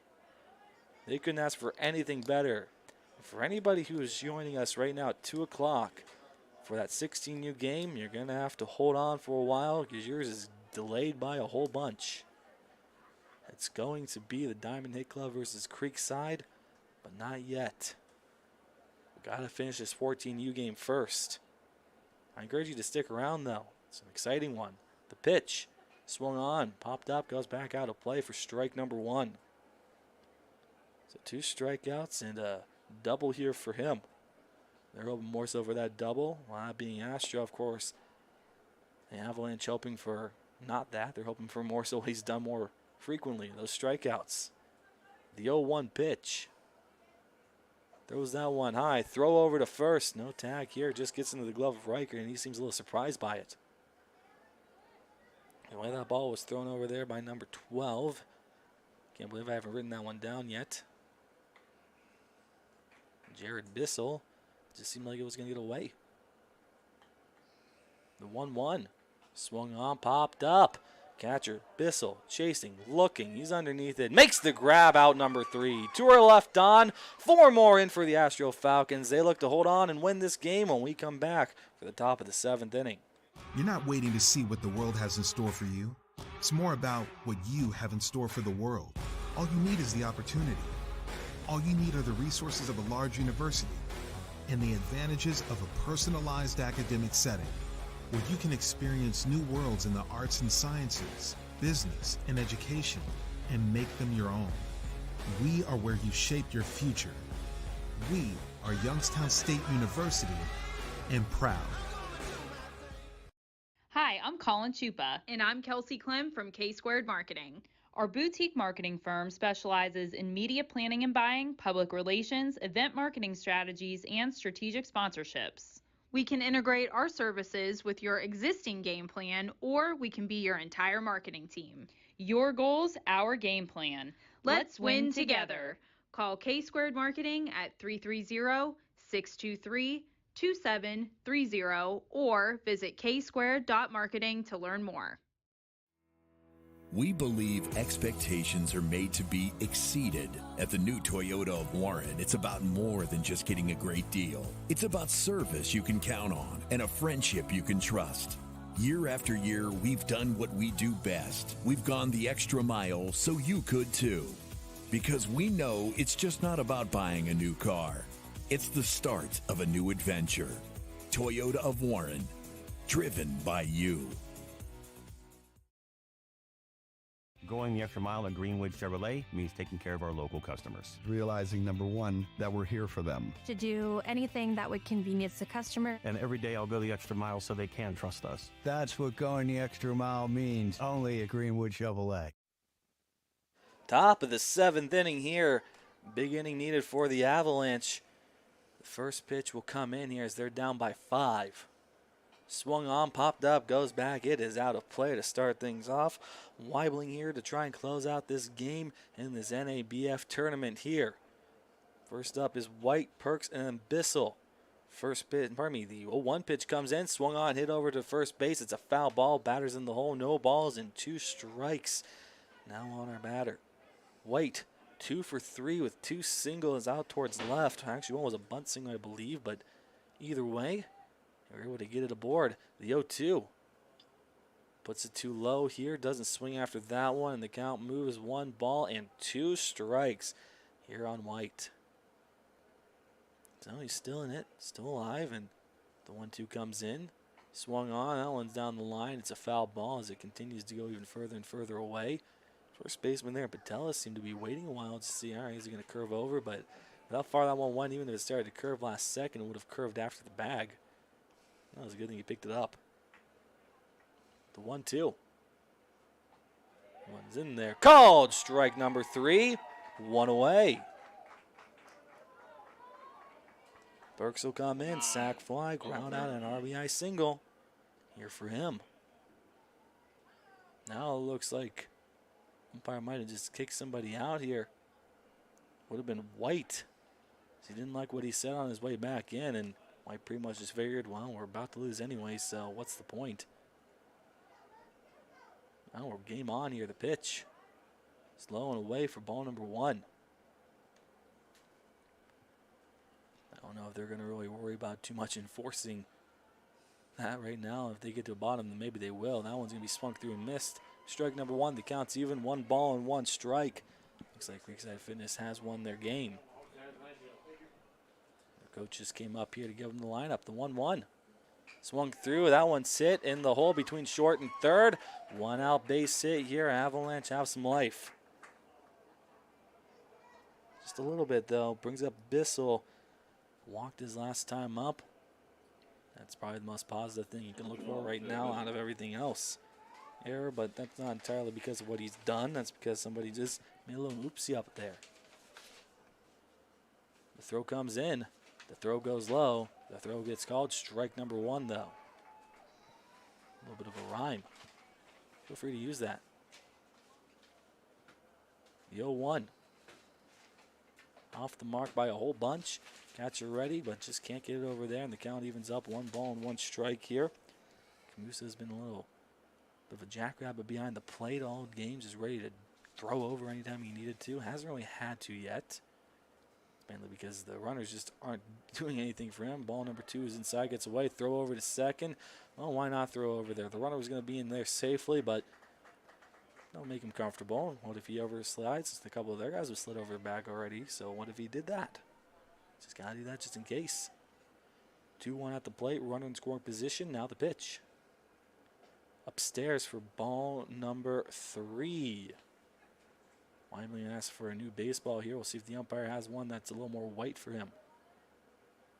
[SPEAKER 1] They couldn't ask for anything better. For anybody who is joining us right now at 2 o'clock, for that 16U game, you're going to have to hold on for a while because yours is delayed by a whole bunch. It's going to be the Diamond Hit Club versus Creekside, but not yet. We've got to finish this 14U game first. I encourage you to stick around, though. It's an exciting one. The pitch swung on, popped up, goes back out of play for strike number 1. So 2 strikeouts and a double here for him. They're hoping more so for that double. Well, that being Astro, of course. The Avalanche hoping for not that. They're hoping for more so he's done more frequently. Those strikeouts. The 0-1 pitch. Throws that one high. Throw over to first. No tag here. Just gets into the glove of Riker, and he seems a little surprised by it. The way that ball was thrown over there by number 12. Can't believe I haven't written that one down yet. Jared Bissell. Just seemed like it was going to get away. The 1-1. Swung on, popped up. Catcher, Bissell, chasing, looking. He's underneath it. Makes the grab, out number 3. 2 are left on. 4 more in for the Astro Falcons. They look to hold on and win this game when we come back for the top of the 7th inning.
[SPEAKER 4] You're not waiting to see what the world has in store for you. It's more about what you have in store for the world. All you need is the opportunity. All you need are the resources of a large university and the advantages of a personalized academic setting where you can experience new worlds in the arts and sciences, business, and education and make them your own. We are where you shape your future. We are Youngstown State University and proud.
[SPEAKER 18] Hi, I'm Colin Chupa. And I'm Kelsey Clem from K-Squared Marketing. Our boutique marketing firm specializes in media planning and buying, public relations, event marketing strategies, and strategic sponsorships. We can integrate our services with your existing game plan, or we can be your entire marketing team. Your goals, our game plan. Let's win together. Call K-Squared Marketing at 330-623-2730 or visit ksquared.marketing to learn more.
[SPEAKER 13] We believe expectations are made to be exceeded. At the new Toyota of Warren, it's about more than just getting a great deal. It's about service you can count on and a friendship you can trust. Year after year, we've done what we do best. We've gone the extra mile so you could too. Because we know it's just not about buying a new car. It's the start of a new adventure. Toyota of Warren, driven by you.
[SPEAKER 3] Going the extra mile at Greenwood Chevrolet means taking care of our local customers.
[SPEAKER 7] Realizing, number one, that we're here for them.
[SPEAKER 22] To do anything that would convenience the customer.
[SPEAKER 3] And every day I'll go the extra mile so they can trust us.
[SPEAKER 5] That's what going the extra mile means, only at Greenwood Chevrolet.
[SPEAKER 1] Top of the 7th inning here. Big inning needed for the Avalanche. The first pitch will come in here as they're down by 5. Swung on, popped up, goes back. It is out of play to start things off. Weibling here to try and close out this game in this NABF tournament here. First up is White, Perks, and then Bissell. First pitch, the 0-1 pitch comes in, swung on, hit over to first base. It's a foul ball, batter's in the hole, no balls and 2 strikes. Now on our batter. White, 2 for 3 with 2 singles out towards left. Actually, one was a bunt single, I believe, but either way, they were able to get it aboard. The 0-2 puts it too low here. Doesn't swing after that one. And the count moves 1 ball and 2 strikes here on White. So he's still in it. Still alive. And the 1-2 comes in. Swung on. That one's down the line. It's a foul ball as it continues to go even further and further away. First baseman there, Patelis, seemed to be waiting a while to see, all right, is he going to curve over? But with how far that one went, even if it started to curve last second, it would have curved after the bag. That was a good thing he picked it up. The 1-2. One's in there. Called strike number 3. 1 away. Burks will come in. Sack fly. Ground out an RBI single. Here for him. Now it looks like umpire might have just kicked somebody out here. Would have been White. He didn't like what he said on his way back in, and White pretty much just figured, well, we're about to lose anyway, so what's the point? Now we're game on here. The pitch. Slow and away for ball number 1. I don't know if they're going to really worry about too much enforcing that right now. If they get to the bottom, then maybe they will. That one's going to be swung through and missed. Strike number 1. The count's even. 1 ball and 1 strike. Looks like Creekside Fitness has won their game. Coaches came up here to give them the lineup. The 1-1. Swung through. That one's hit in the hole between short and third. 1 out base hit here. Avalanche have some life. Just a little bit, though. Brings up Bissell. Walked his last time up. That's probably the most positive thing you can look for right now out of everything else. Error, but that's not entirely because of what he's done. That's because somebody just made a little oopsie up there. The throw comes in. The throw goes low. The throw gets called. Strike number 1, though. A little bit of a rhyme. Feel free to use that. The 0-1. Off the mark by a whole bunch. Catcher ready, but just can't get it over there. And the count evens up. 1 ball and 1 strike here. Camusa's been a little bit of a jackrabbit behind the plate all game. Just ready to throw over anytime he needed to. Hasn't really had to yet. mainly because the runners just aren't doing anything for him. Ball number 2 is inside, gets away, throw over to second. Well, why not throw over there? The runner was going to be in there safely, but don't make him comfortable. What if he overslides? A couple of their guys have slid over back already, so what if he did that? Just got to do that just in case. 2-1 at the plate, runner in scoring position. Now the pitch. Upstairs for ball number 3. Wyoming asks for a new baseball here. We'll see if the umpire has one that's a little more white for him.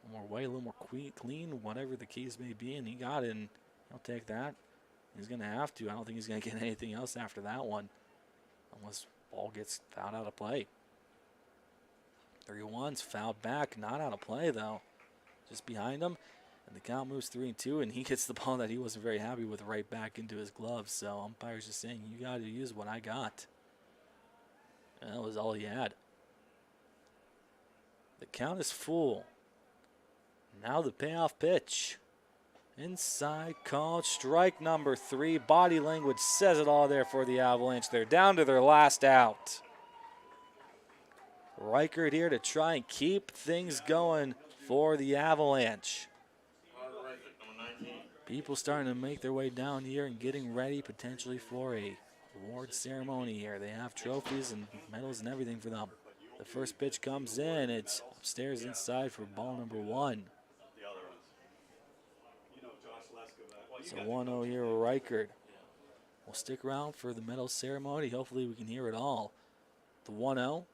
[SPEAKER 1] A little more white, a little more clean, whatever the case may be, and he got it, and he'll take that. He's going to have to. I don't think he's going to get anything else after that one, unless ball gets fouled out of play. 3-1's fouled back, not out of play, though. Just behind him, and the count moves 3-2, and he gets the ball that he wasn't very happy with right back into his gloves. So umpire's just saying, you got to use what I got. And that was all he had. The count is full. Now the payoff pitch. Inside called strike number 3. Body language says it all there for the Avalanche. They're down to their last out. Reichert here to try and keep things going for the Avalanche. People starting to make their way down here and getting ready potentially for a award ceremony here. They have trophies and medals and everything for them. The first pitch comes in. It's upstairs inside for ball number 1. So 1-0 here with Reichert. We'll stick around for the medal ceremony. Hopefully we can hear it all. The 1-0.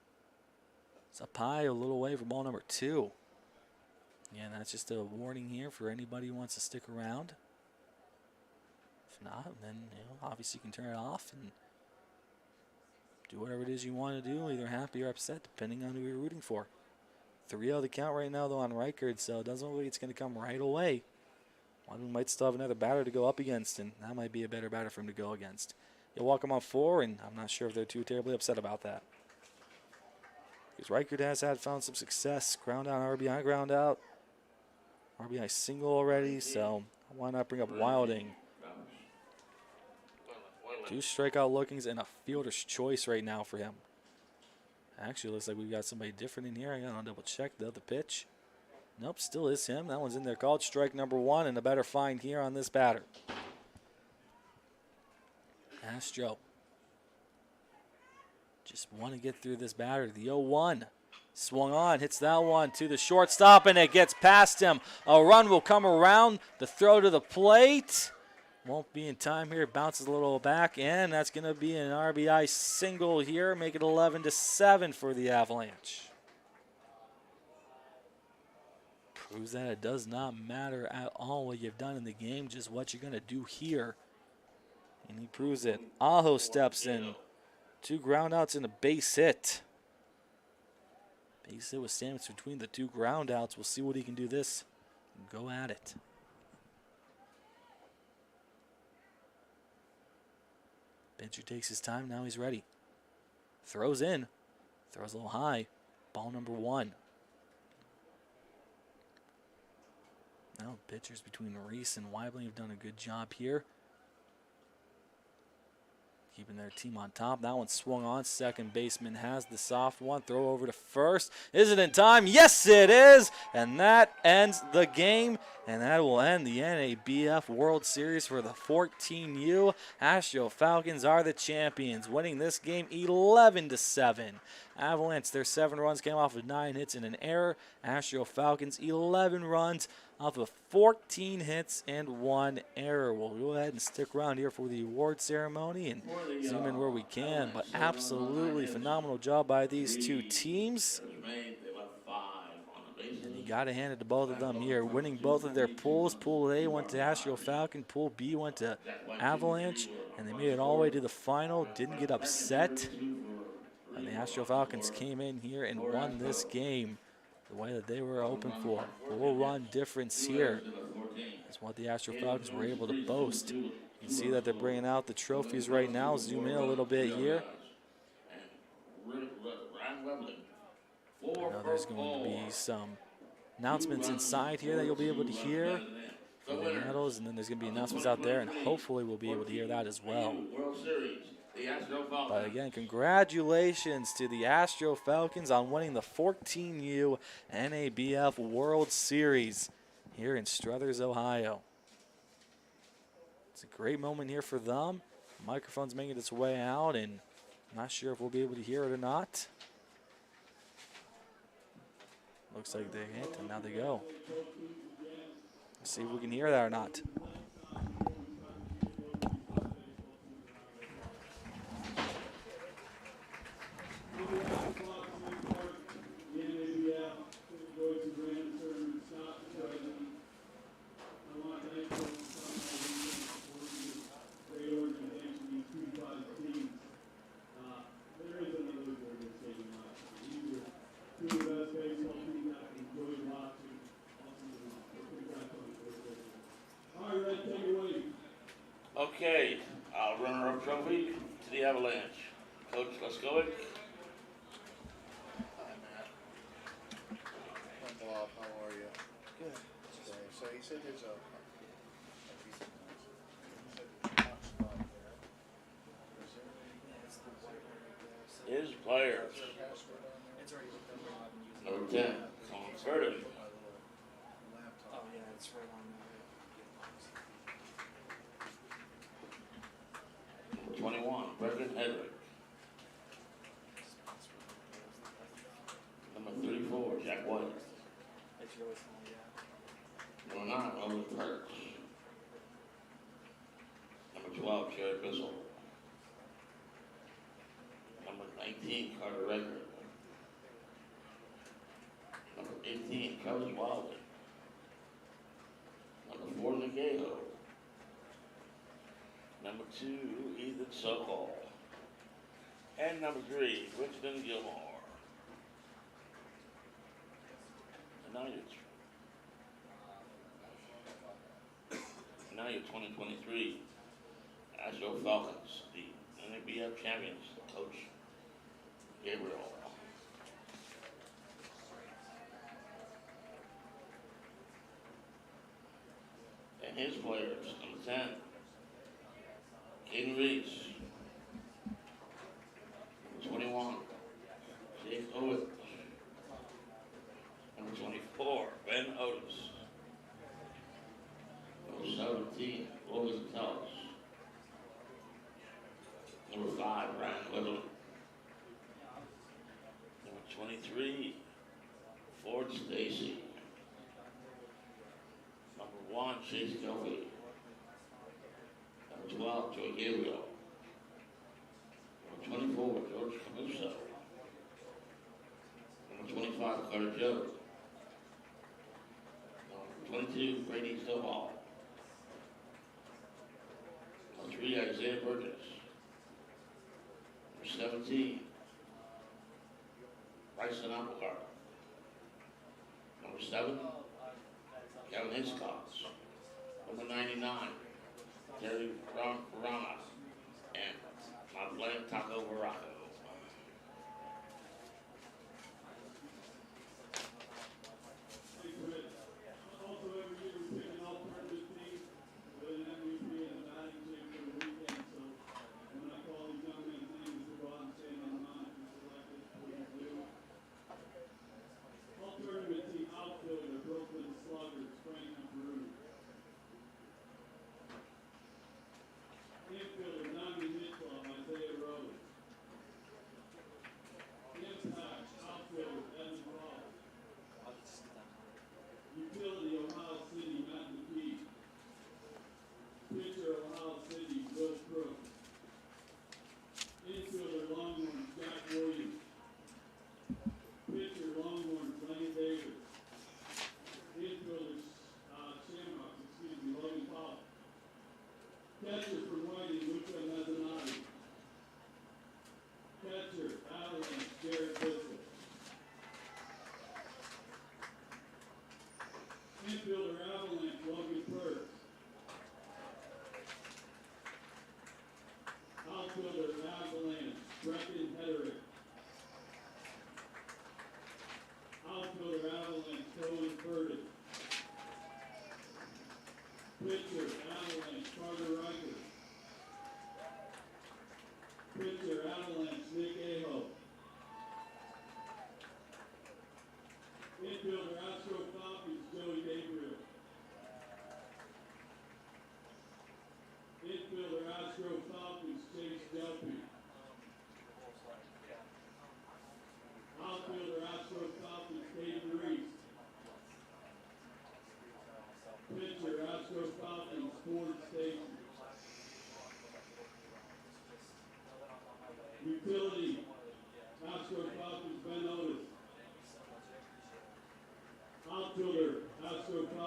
[SPEAKER 1] It's up high, a little way for ball number 2. Yeah, that's just a warning here for anybody who wants to stick around. If not, then obviously you can turn it off and do whatever it is you want to do, either happy or upset, depending on who you're rooting for. 3-0 the count right now, though, on Reichert, so it doesn't look like it's going to come right away. One might still have another batter to go up against, and that might be a better batter for him to go against. You'll walk him on 4, and I'm not sure if they're too terribly upset about that. Because Reichert has found some success. Ground out, RBI ground out. RBI single already, so why not bring up Wilding? 2 strikeout lookings and a fielder's choice right now for him. Actually, looks like we've got somebody different in here. I gotta double check the other pitch. Nope, still is him. That one's in there called strike number 1, and a better find here on this batter. Astro. Just want to get through this batter. The 0-1. Swung on, hits that one to the shortstop, and it gets past him. A run will come around. The throw to the plate. Won't be in time here. Bounces a little back, and that's going to be an RBI single here. Make it 11-7 for the Avalanche. Proves that it does not matter at all what you've done in the game, just what you're going to do here. And he proves it. Aho steps in. 2 groundouts and a base hit. Base hit was sandwiched between the 2 groundouts. We'll see what he can do this. Go at it. Pitcher takes his time. Now he's ready. Throws in. Throws a little high. Ball number 1. Now pitchers between Reese and Weibling have done a good job here. Keeping their team on top. That one swung on. Second baseman has the soft one. Throw over to first. Is it in time? Yes, it is. And that ends the game. And that will end the NABF World Series for the 14U. Astro Falcons are the champions, winning this game 11-7. Avalanche, their 7 runs came off of 9 hits and an error. Astro Falcons, 11 runs off of 14 hits and 1 error. We'll go ahead and stick around here for the award ceremony and zoom in where we can. But absolutely phenomenal job by these 2 teams. And you got to hand it to both of them here, winning both of their pools. Pool A went to Astro Falcon. Pool B went to Avalanche. And they made it all the way to the final. Didn't get upset. And the Astro Falcons came in here and won this game the way that they were hoping for. 4-run difference here is what the Astro Falcons were able to boast. You can see that they're bringing out the trophies right now. Zoom in a little bit here. I know there's going to be some announcements inside here that you'll be able to hear for the medals, and then there's going to be announcements out there, and hopefully we'll be able to hear that as well.
[SPEAKER 6] The Astro Falcons.
[SPEAKER 1] But again, congratulations to the Astro Falcons on winning the 14U NABF World Series here in Struthers, Ohio. It's a great moment here for them. The microphone's making its way out, and I'm not sure if we'll be able to hear it or not. Looks like they hit, and now they go. Let's see if we can hear that or not.
[SPEAKER 6] Okay, runner-up trophy to the Avalanche. Coach Leskovic.
[SPEAKER 11] Hi, Matt. Bob, how are you? Good. So you said there's a
[SPEAKER 6] His players. Number 10, Colin Furtick.
[SPEAKER 11] Oh, yeah, it's right on
[SPEAKER 6] Number 21, Brendan Hedrick. Number 34, Jack White.
[SPEAKER 11] It's really small, yeah.
[SPEAKER 6] Number 9, Owen Perks. Number 12, Jared Bissell. Number 19, Carter Record. Number 18, Travis Wilder. Number 4, Nick Aho. Number 2, Ethan Sokol. And number 3, Winston Gilmore. And now you're 2023 Astro Falcons, the NABF champions, Coach Gabriel. And his players, number 10, Caden Reese. Number 21, Jake Owens. Number 24, Ben Otis. Number 17, Logan Tellis. Number 5, Ryan Whittle. Number 23, Ford Stacy. Number 1, Chase Kelly. Number 12, Joy Gabriel. Number 24, George Camuso. Number 25, Carter Joe. Number 22, Brady Stovall. Number 3, Isaiah Burgess. Number 17, Bryson Applecart. Number 7, Kevin Hiscox. Number 99, Terry Rama. And my blank Taco Barraco.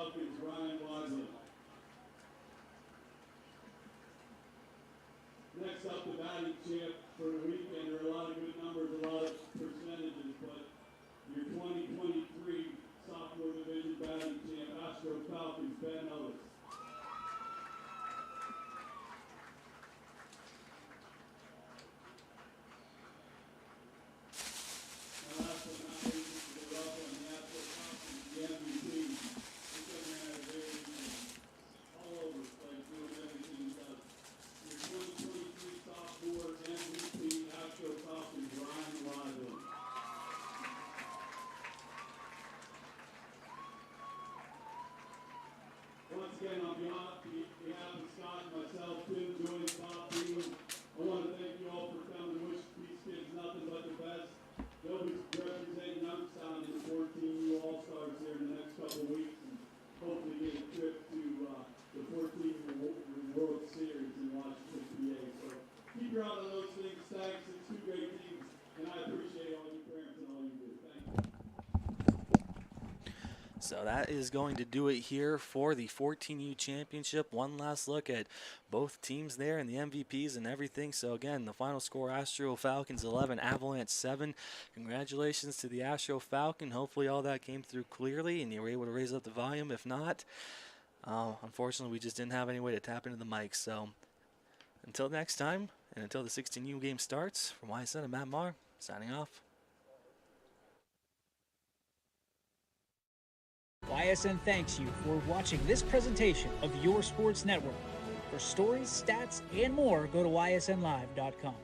[SPEAKER 8] Falcons, Ryan Wadley. Next up, the batting champ for the weekend. There are a lot of good numbers, a lot of percentages, but your 2023 sophomore division batting champ, Astro Falcons, Ben Ellis. And last but not least, the welcome the Astro Falcons, the MVP. This young man is very all over the place, doing everything he does. Your 2023 sophomore MVP, Astro Falcons, Ryan Wadley. Once again, on behalf of Scott and myself, Tim, Joyce, Bob, Beeman, I want to thank you all for coming. Wish these kids nothing but the best. They'll be representing Youngstown in the 14U All-Stars here in the next couple of weeks, and hopefully get a trip to the 14U World Series in Washington, PA. So keep your eye on those things. Thanks. It's two great teams, and I appreciate all you parents and all you do. Thank you.
[SPEAKER 1] So that is going to do it here for the 14U Championship. One last look at both teams there and the MVPs and everything. So again, the final score, Astro Falcons 11, Avalanche 7. Congratulations to the Astro Falcon. Hopefully all that came through clearly and you were able to raise up the volume. If not, unfortunately we just didn't have any way to tap into the mic. So until next time and until the 16U game starts, from YSN and Matt Marr, signing off.
[SPEAKER 9] YSN thanks you for watching this presentation of your sports network. For stories, stats, and more, go to ysnlive.com.